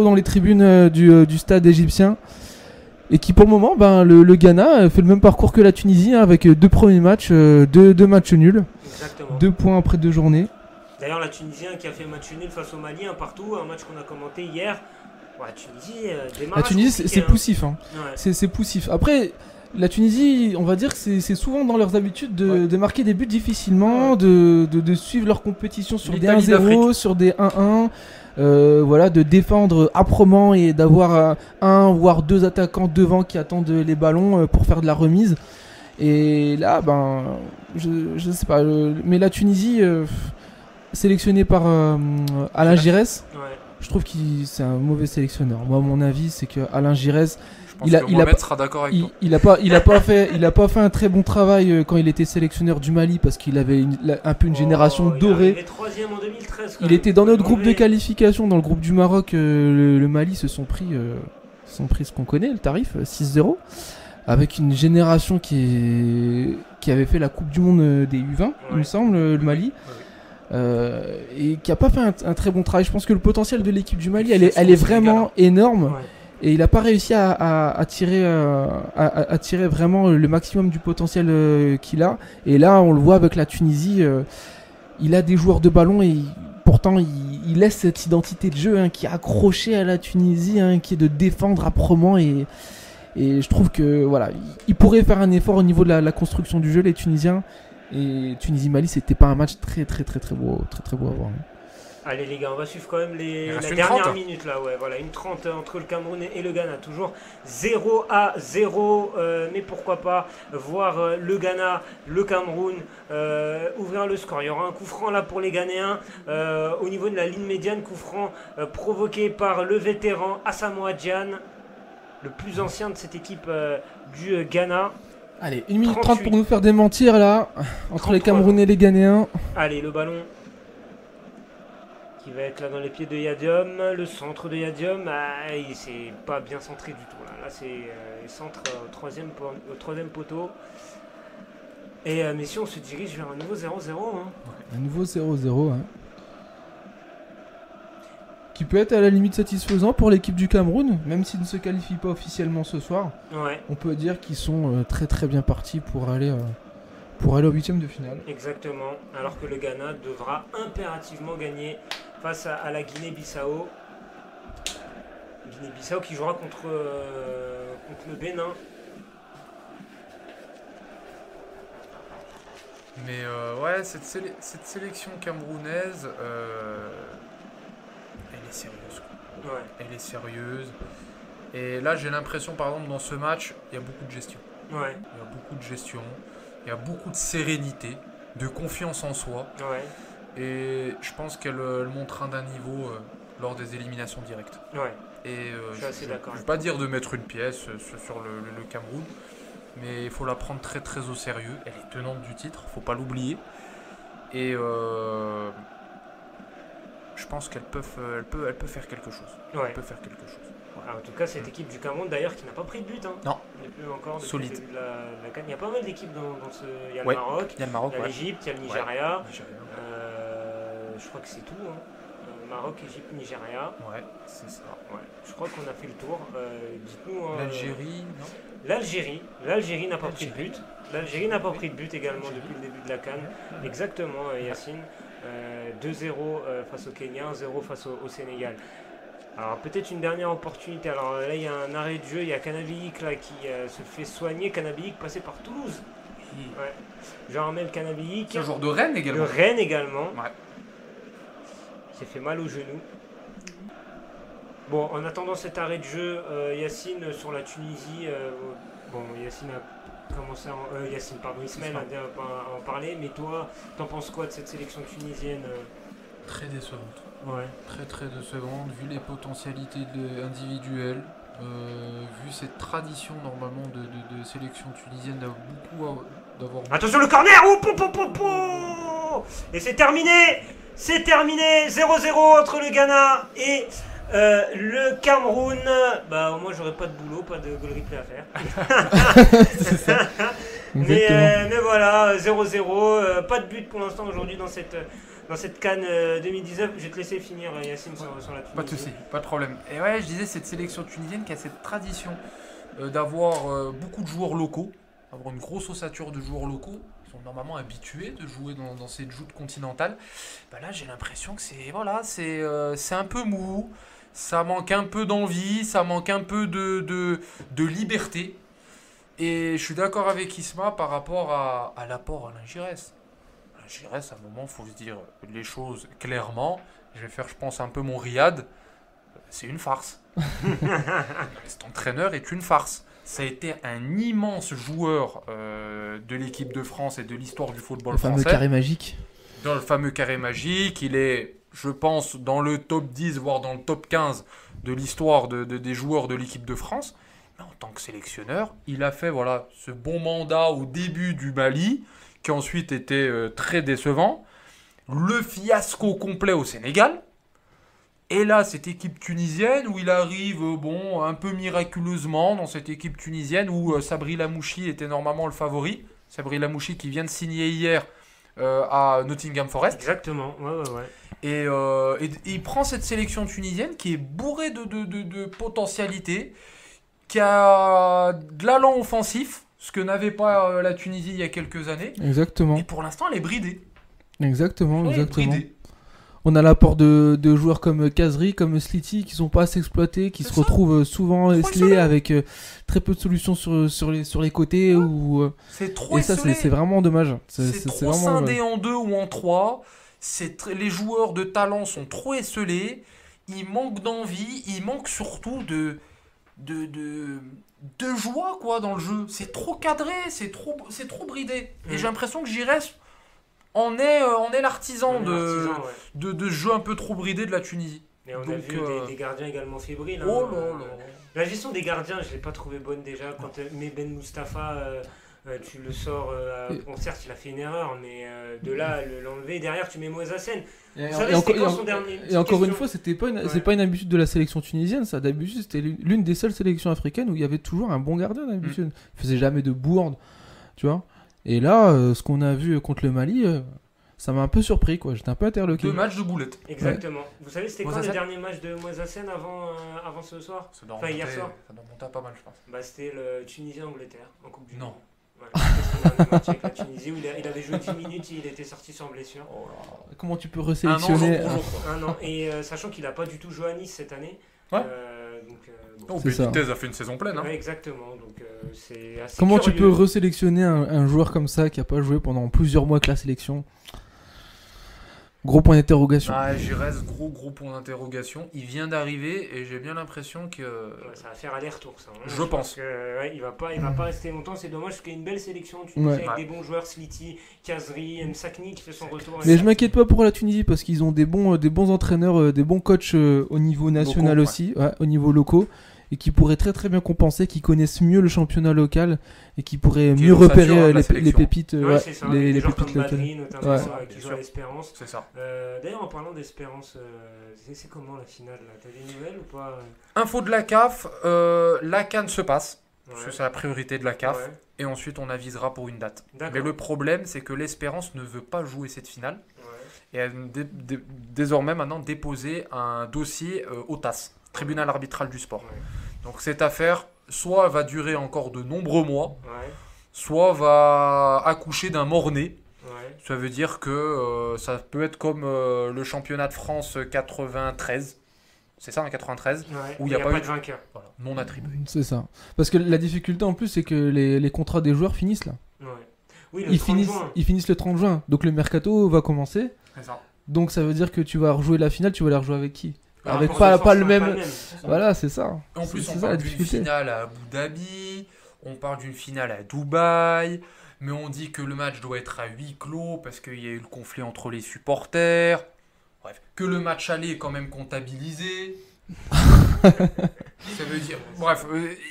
dans les tribunes du stade égyptien et qui pour le moment le Ghana fait le même parcours que la Tunisie avec deux premiers matchs, deux matchs nuls. Exactement. 2 points après 2 journées. D'ailleurs la Tunisie qui a fait match nul face au Mali partout, un match qu'on a commenté hier. La Tunisie c'est poussif c'est poussif. Après la Tunisie, on va dire que c'est souvent dans leurs habitudes de marquer des buts difficilement, de suivre leur compétition sur des 1-0, sur des 1-1, de défendre âprement et d'avoir un voire 2 attaquants devant qui attendent les ballons pour faire de la remise. Et là, je sais pas, mais la Tunisie, sélectionnée par Alain Giresse, je trouve que c'est un mauvais sélectionneur. Moi, mon avis, c'est que Alain Girez, sera d'accord avec toi. Il a pas fait un très bon travail quand il était sélectionneur du Mali parce qu'il avait un peu une génération dorée. Il est 3e en 2013. Il était dans notre groupe de qualification, dans le groupe du Maroc. Le Mali se sont pris ce qu'on connaît, le tarif 6-0, avec une génération qui avait fait la Coupe du Monde des U20, il me semble, le Mali. Et qui a pas fait un très bon travail. Je pense que le potentiel de l'équipe du Mali, elle est vraiment énorme. Ouais. Et il n'a pas réussi à tirer vraiment le maximum du potentiel qu'il a. Et là, on le voit avec la Tunisie, il a des joueurs de ballon et pourtant il laisse cette identité de jeu qui est accrochée à la Tunisie, qui est de défendre âprement. Et je trouve que voilà, il pourrait faire un effort au niveau de la construction du jeu, les Tunisiens. Et Tunisie-Mali, c'était pas un match très beau à voir. Allez les gars, on va suivre quand même la dernière minute là, une 30 entre le Cameroun et le Ghana, toujours 0-0, mais pourquoi pas voir le Ghana, le Cameroun ouvrir le score. Il y aura un coup franc là pour les Ghanéens au niveau de la ligne médiane, coup franc provoqué par le vétéran Asamoah Gyan, le plus ancien de cette équipe du Ghana. Allez, 1 minute 30 pour nous faire démentir là, entre 33. Les Camerounais et les Ghanéens. Allez, le ballon qui va être là dans les pieds de Yadium, le centre de Yadium, il s'est pas bien centré du tout. Là c'est centre au troisième poteau. Et messieurs, on se dirige vers un nouveau 0-0. Un nouveau 0-0. Qui peut être à la limite satisfaisant pour l'équipe du Cameroun, même s'ils ne se qualifient pas officiellement ce soir. Ouais. On peut dire qu'ils sont très bien partis pour aller au 8e de finale. Exactement, alors que le Ghana devra impérativement gagner face à la Guinée-Bissau. Guinée-Bissau qui jouera contre le Bénin. Mais cette sélection camerounaise, elle est sérieuse. Ouais. Elle est sérieuse. Et là, j'ai l'impression, par exemple, dans ce match, il y a beaucoup de gestion. Ouais. Il y a beaucoup de gestion. Il y a beaucoup de sérénité, de confiance en soi. Ouais. Et je pense qu'elle montre d'un niveau lors des éliminations directes. Ouais. Et je suis assez d'accord. Je ne veux pas dire de mettre une pièce sur le Cameroun, mais il faut la prendre très au sérieux. Elle est tenante du titre, il ne faut pas l'oublier. Et je pense qu'elle peut faire quelque chose. Ouais. Elle peut faire quelque chose. Ah, en tout cas, cette équipe du Cameroun, d'ailleurs, qui n'a pas pris de but. Non. Depuis encore solide. Le début de la CAN. Il y a pas mal d'équipes dans ce. Il y a le Maroc, il y a l'Égypte, il y a le Nigeria. Je crois que c'est tout. Maroc, Égypte, Nigeria. Ouais, c'est ça. Ouais. Je crois qu'on a fait le tour. Dites-nous. L'Algérie, non ? L'Algérie n'a pas pris de but. L'Algérie n'a pas pris de but également depuis le début de la CAN. Exactement, Yacine. 2-0 face au Kenya, 1-0 face au Sénégal. Alors peut-être une dernière opportunité. Alors là il y a un arrêt de jeu, il y a Canabiik là qui se fait soigner. Canabiik passé par Toulouse. Ouais. Jean-Armel Canabiik. C'est un joueur de Rennes également. De Rennes également. Ouais. Il s'est fait mal au genou. Bon, en attendant cet arrêt de jeu, Yacine sur la Tunisie. Yacine a commencé Ismaël a en parler. Mais toi, t'en penses quoi de cette sélection tunisienne Très décevante. Ouais. Très décevante, vu les potentialités individuelles, vu cette tradition normalement de sélection tunisienne d'avoir... Attention le corner. Et c'est terminé. 0-0 entre le Ghana et le Cameroun. Au moins j'aurais pas de boulot, pas de goal replay à faire. C'est ça. mais voilà, 0-0, pas de but pour l'instant aujourd'hui dans cette CAN 2019. Je vais te laisser finir, Yacine, sur la Tunisie. Pas de soucis, pas de problème. Et ouais, je disais, cette sélection tunisienne qui a cette tradition d'avoir beaucoup de joueurs locaux, avoir une grosse ossature de joueurs locaux, qui sont normalement habitués de jouer dans cette joute continentale. Là, j'ai l'impression que c'est un peu mou, ça manque un peu d'envie, ça manque un peu de liberté. Et je suis d'accord avec Isma par rapport à l'apport Alain Giresse. Giresse, à un moment, il faut se dire les choses clairement. Je vais faire, je pense, un peu mon riad. C'est une farce. Cet entraîneur est une farce. Ça a été un immense joueur de l'équipe de France et de l'histoire du football français. Le fameux carré magique. Dans le fameux carré magique, il est, je pense, dans le top 10, voire dans le top 15 de l'histoire des joueurs de l'équipe de France. Mais en tant que sélectionneur, il a fait ce bon mandat au début du Mali, qui ensuite était très décevant. Le fiasco complet au Sénégal. Et là, cette équipe tunisienne, où il arrive un peu miraculeusement dans cette équipe tunisienne, où Sabri Lamouchi était normalement le favori. Sabri Lamouchi qui vient de signer hier à Nottingham Forest. Exactement, ouais. Et il prend cette sélection tunisienne qui est bourrée de potentialités, qui a de l'allant offensif, ce que n'avait pas la Tunisie il y a quelques années. Exactement. Et pour l'instant, elle est bridée. Exactement. Bridée. On a l'apport de joueurs comme Kazri, comme Sliti, qui sont pas assez exploités, qui se retrouvent souvent esselés avec très peu de solutions sur les côtés. C'est trop et ça, esselé. c'est vraiment dommage. C'est trop scindé en 2 ou en 3. Les joueurs de talent sont trop esselés. Il manque d'envie. Il manque surtout de joie dans le jeu. C'est trop cadré. C'est trop bridé. Et j'ai l'impression que Giresse on est l'artisan de ce jeu un peu trop bridé de la Tunisie. Et on a vu des gardiens également fébriles. Oh là là. La gestion des gardiens, je ne l'ai pas trouvé bonne déjà. Quand Ben Moustapha, tu le sors. Bon, certes, il a fait une erreur, mais de là, l'enlever. Derrière, tu mets Moïse Hassen. Et encore une fois, c'est pas une habitude de la sélection tunisienne. Ça, d'habitude, c'était l'une des seules sélections africaines où il y avait toujours un bon gardien d'habitude. Il faisait jamais de bourde, tu vois. Et là, ce qu'on a vu contre le Mali, ça m'a un peu surpris, quoi. J'étais un peu interloqué. 2 matchs de boulettes. Exactement. Vous savez, c'était quand le dernier match de Moïse Hassen avant ce soir? Hier soir. Ça doit monter à pas mal, je pense. C'était le Tunisien-Angleterre en Coupe du Monde. Non. Voilà, c'était le dernier match avec la Tunisie où il avait joué 10 minutes et il était sorti sans blessure. Comment tu peux resélectionner un an. Et sachant qu'il n'a pas du tout joué à Nice cette année. Ouais. Benitez a fait une saison pleine. Ouais, exactement. Donc, c'est assez Comment curieux. tu peux resélectionner un joueur comme ça qui n'a pas joué pendant plusieurs mois avec la sélection? Gros point d'interrogation. J'y reste gros point d'interrogation. Il vient d'arriver et j'ai bien l'impression que... ça va faire aller-retour, ça. Hein. Je pense. Que, il va pas rester longtemps. C'est dommage parce qu'il y a une belle sélection. Tu avec des bons joueurs, Sliti, Kazri, Msakni qui fait son retour. Mais je m'inquiète pas pour la Tunisie parce qu'ils ont des bons entraîneurs, des bons coachs au niveau national aussi, au niveau locaux. Et qui pourraient très très bien compenser, qui connaissent mieux le championnat local et qui pourraient mieux repérer les pépites, les pépites locales. Badri, notamment, qui joue à l'Espérance. C'est ça. D'ailleurs, en parlant d'Espérance, c'est comment la finale là? T'as des nouvelles ou pas? Info de la CAF, la CAN se passe, parce que c'est la priorité de la CAF, et ensuite on avisera pour une date. Mais le problème, c'est que l'Espérance ne veut pas jouer cette finale, et elle a désormais maintenant déposé un dossier au TAS. Tribunal arbitral du sport. Donc cette affaire, soit va durer encore de nombreux mois, soit va accoucher d'un mort-né. Ça veut dire que ça peut être comme le championnat de France 93. C'est ça, en 93, où il n'y a pas eu de vainqueur. Voilà, non attribué. C'est ça. Parce que la difficulté en plus, c'est que les contrats des joueurs finissent là. Oui, ils finissent le 30 juin. Donc le mercato va commencer. C'est ça. Donc ça veut dire que tu vas rejouer la finale, tu vas la rejouer avec qui? Avec pas le même. Voilà, c'est ça. En plus, on parle d'une finale à Abu Dhabi, on parle d'une finale à Dubaï, mais on dit que le match doit être à huis clos parce qu'il y a eu le conflit entre les supporters. Bref, que le match aller est quand même comptabilisé. Ça veut dire. Bref,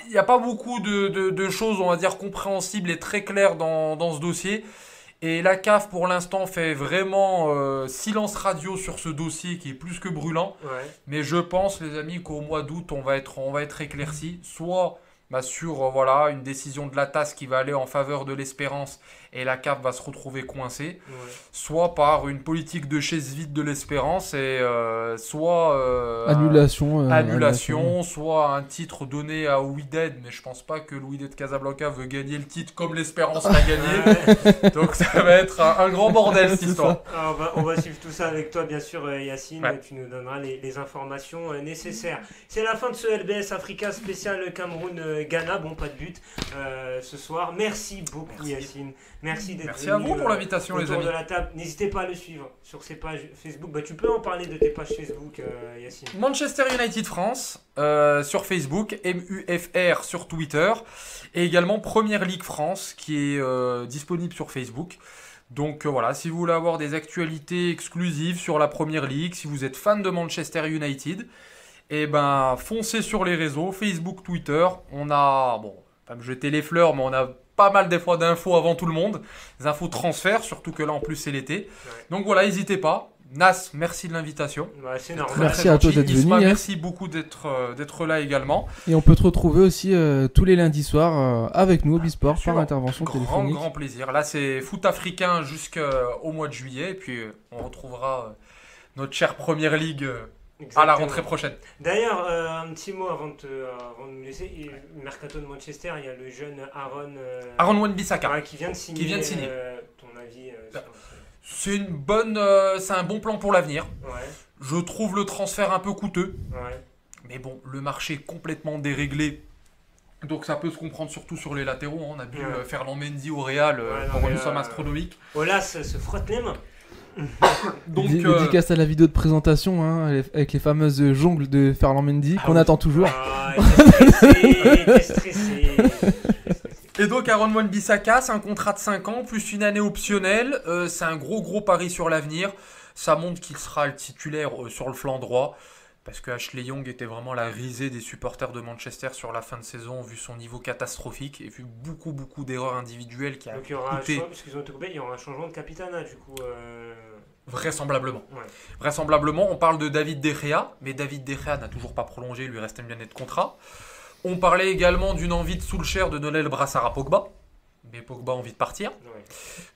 il n'y a pas beaucoup de choses, on va dire, compréhensibles et très claires dans ce dossier. Et la CAF, pour l'instant, fait vraiment silence radio sur ce dossier qui est plus que brûlant. Mais je pense, les amis, qu'au mois d'août, on va être éclaircis. Soit sur une décision de la TAS qui va aller en faveur de l'Espérance et la CAF va se retrouver coincée. Soit par une politique de chaise vide de l'Espérance et soit annulation, soit un titre donné à Wydad, mais je pense pas que le Wydad Casablanca veut gagner le titre comme l'Espérance l'a gagné. Donc ça va être un grand bordel cette histoire. Alors, on va suivre tout ça avec toi bien sûr Yacine, tu nous donneras les informations nécessaires. C'est la fin de ce LBS Africa spécial Cameroun-Ghana, bon pas de but ce soir. Merci beaucoup Yacine. Merci d'être Merci à vous pour l'invitation les amis. De la table. N'hésitez pas à le suivre sur ses pages Facebook. Tu peux en parler de tes pages Facebook Yacine. Manchester United France sur Facebook, MUFR sur Twitter et également Première Ligue France qui est disponible sur Facebook. Donc voilà, si vous voulez avoir des actualités exclusives sur la Premier League, si vous êtes fan de Manchester United, eh ben foncez sur les réseaux, Facebook, Twitter. On a, bon, pas me jeter les fleurs, mais on a pas mal des fois d'infos avant tout le monde, des infos transferts, surtout que là en plus c'est l'été. Ouais. Donc voilà, n'hésitez pas. Nas, merci de l'invitation. Ouais, c'est normal. Merci à toi d'être venu. Isma, merci beaucoup d'être là également. Et on peut te retrouver aussi tous les lundis soirs avec nous au Bisport par intervention téléphonique. Grand plaisir. Là c'est foot africain jusqu'au mois de juillet. Et puis on retrouvera notre chère Première Ligue à la rentrée prochaine. D'ailleurs, un petit mot avant de nous laisser. Mercato de Manchester, il y a le jeune Aaron Wan-Bissaka qui vient de signer. Ton avis c'est un bon plan pour l'avenir. Ouais. Je trouve le transfert un peu coûteux. Ouais. Mais bon, le marché est complètement déréglé. Donc ça peut se comprendre surtout sur les latéraux. On a vu Ferland Mendy au Real pour une somme astronomique. Olas se frotte les mains. Donc, dédicace à la vidéo de présentation avec les fameuses jongles de Ferland Mendy qu'on attend toujours. Il était stressé. Et donc Aaron Wan-Bissaka, c'est un contrat de 5 ans plus une année optionnelle. C'est un gros pari sur l'avenir. Ça montre qu'il sera le titulaire sur le flanc droit. Parce que Ashley Young était vraiment la risée des supporters de Manchester sur la fin de saison, vu son niveau catastrophique et vu beaucoup d'erreurs individuelles qui a coûté. Il y aura un changement de capitana du coup. Vraisemblablement. Ouais. Vraisemblablement, on parle de David De Gea, mais David De Gea n'a toujours pas prolongé, il lui reste une année de contrat. On parlait également d'une envie de Solskjaer de donner le brassard à Pogba, mais Pogba a envie de partir. Ouais.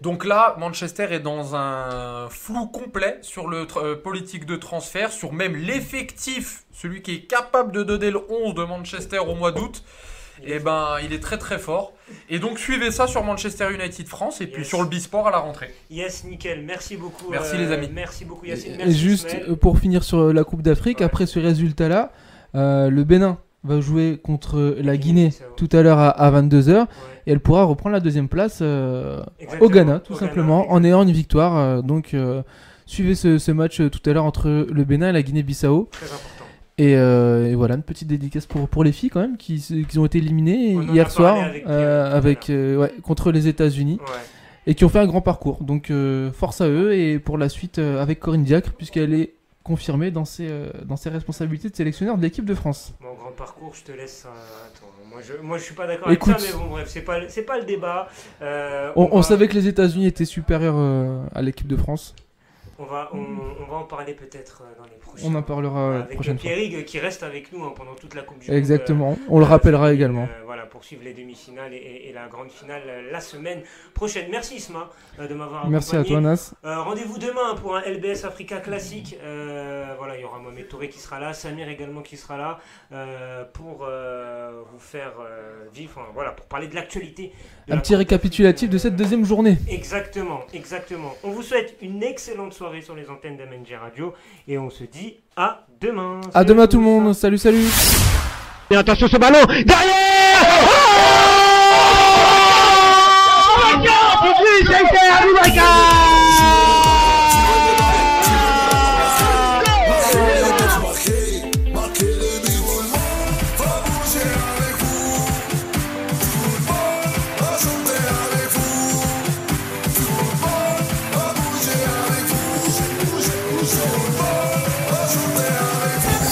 Donc là, Manchester est dans un flou complet sur le politique de transfert, sur même l'effectif, celui qui est capable de donner le 11 de Manchester au mois d'août. Et ben, il est très fort. Et donc suivez ça sur Manchester United France et puis sur le Bisport à la rentrée. Yes, nickel. Merci beaucoup. Merci les amis. Merci beaucoup Yacine. Et juste pour finir sur la Coupe d'Afrique, après ce résultat-là, le Bénin va jouer contre la Guinée tout à l'heure à 22h et elle pourra reprendre la deuxième place au Ghana tout simplement en ayant une victoire. Donc suivez ce match tout à l'heure entre le Bénin et la Guinée-Bissau. Très important. Et voilà, une petite dédicace pour les filles quand même qui ont été éliminées hier soir contre les États-Unis et qui ont fait un grand parcours. Donc force à eux et pour la suite avec Corinne Diacre puisqu'elle est confirmée dans ses responsabilités de sélectionneur de l'équipe de France. Bon, grand parcours, je te laisse. Moi je suis pas d'accord avec ça, mais bon bref, c'est pas le débat. On savait que les États-Unis étaient supérieurs à l'équipe de France. On va en parler peut-être dans les prochains. On en parlera avec prochaine fois. Pierrick qui reste avec nous pendant toute la Coupe du Monde. Exactement, on le rappellera également. Voilà, pour suivre les demi-finales et la grande finale la semaine prochaine. Merci Isma de m'avoir accompagné. Merci à toi Nas. Rendez-vous demain pour un LBS Africa classique. Voilà, il y aura Mohamed Touré qui sera là, Samir également qui sera là pour vous faire vivre, voilà, pour parler de l'actualité. Un petit récapitulatif de cette deuxième journée. Exactement. On vous souhaite une excellente soirée sur les antennes d'MNG Radio et on se dit à demain. À demain tout le monde. Salut. Et attention ce ballon derrière.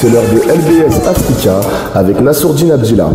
C'est l'heure de LBS Africa avec Nassourdine Abdillah.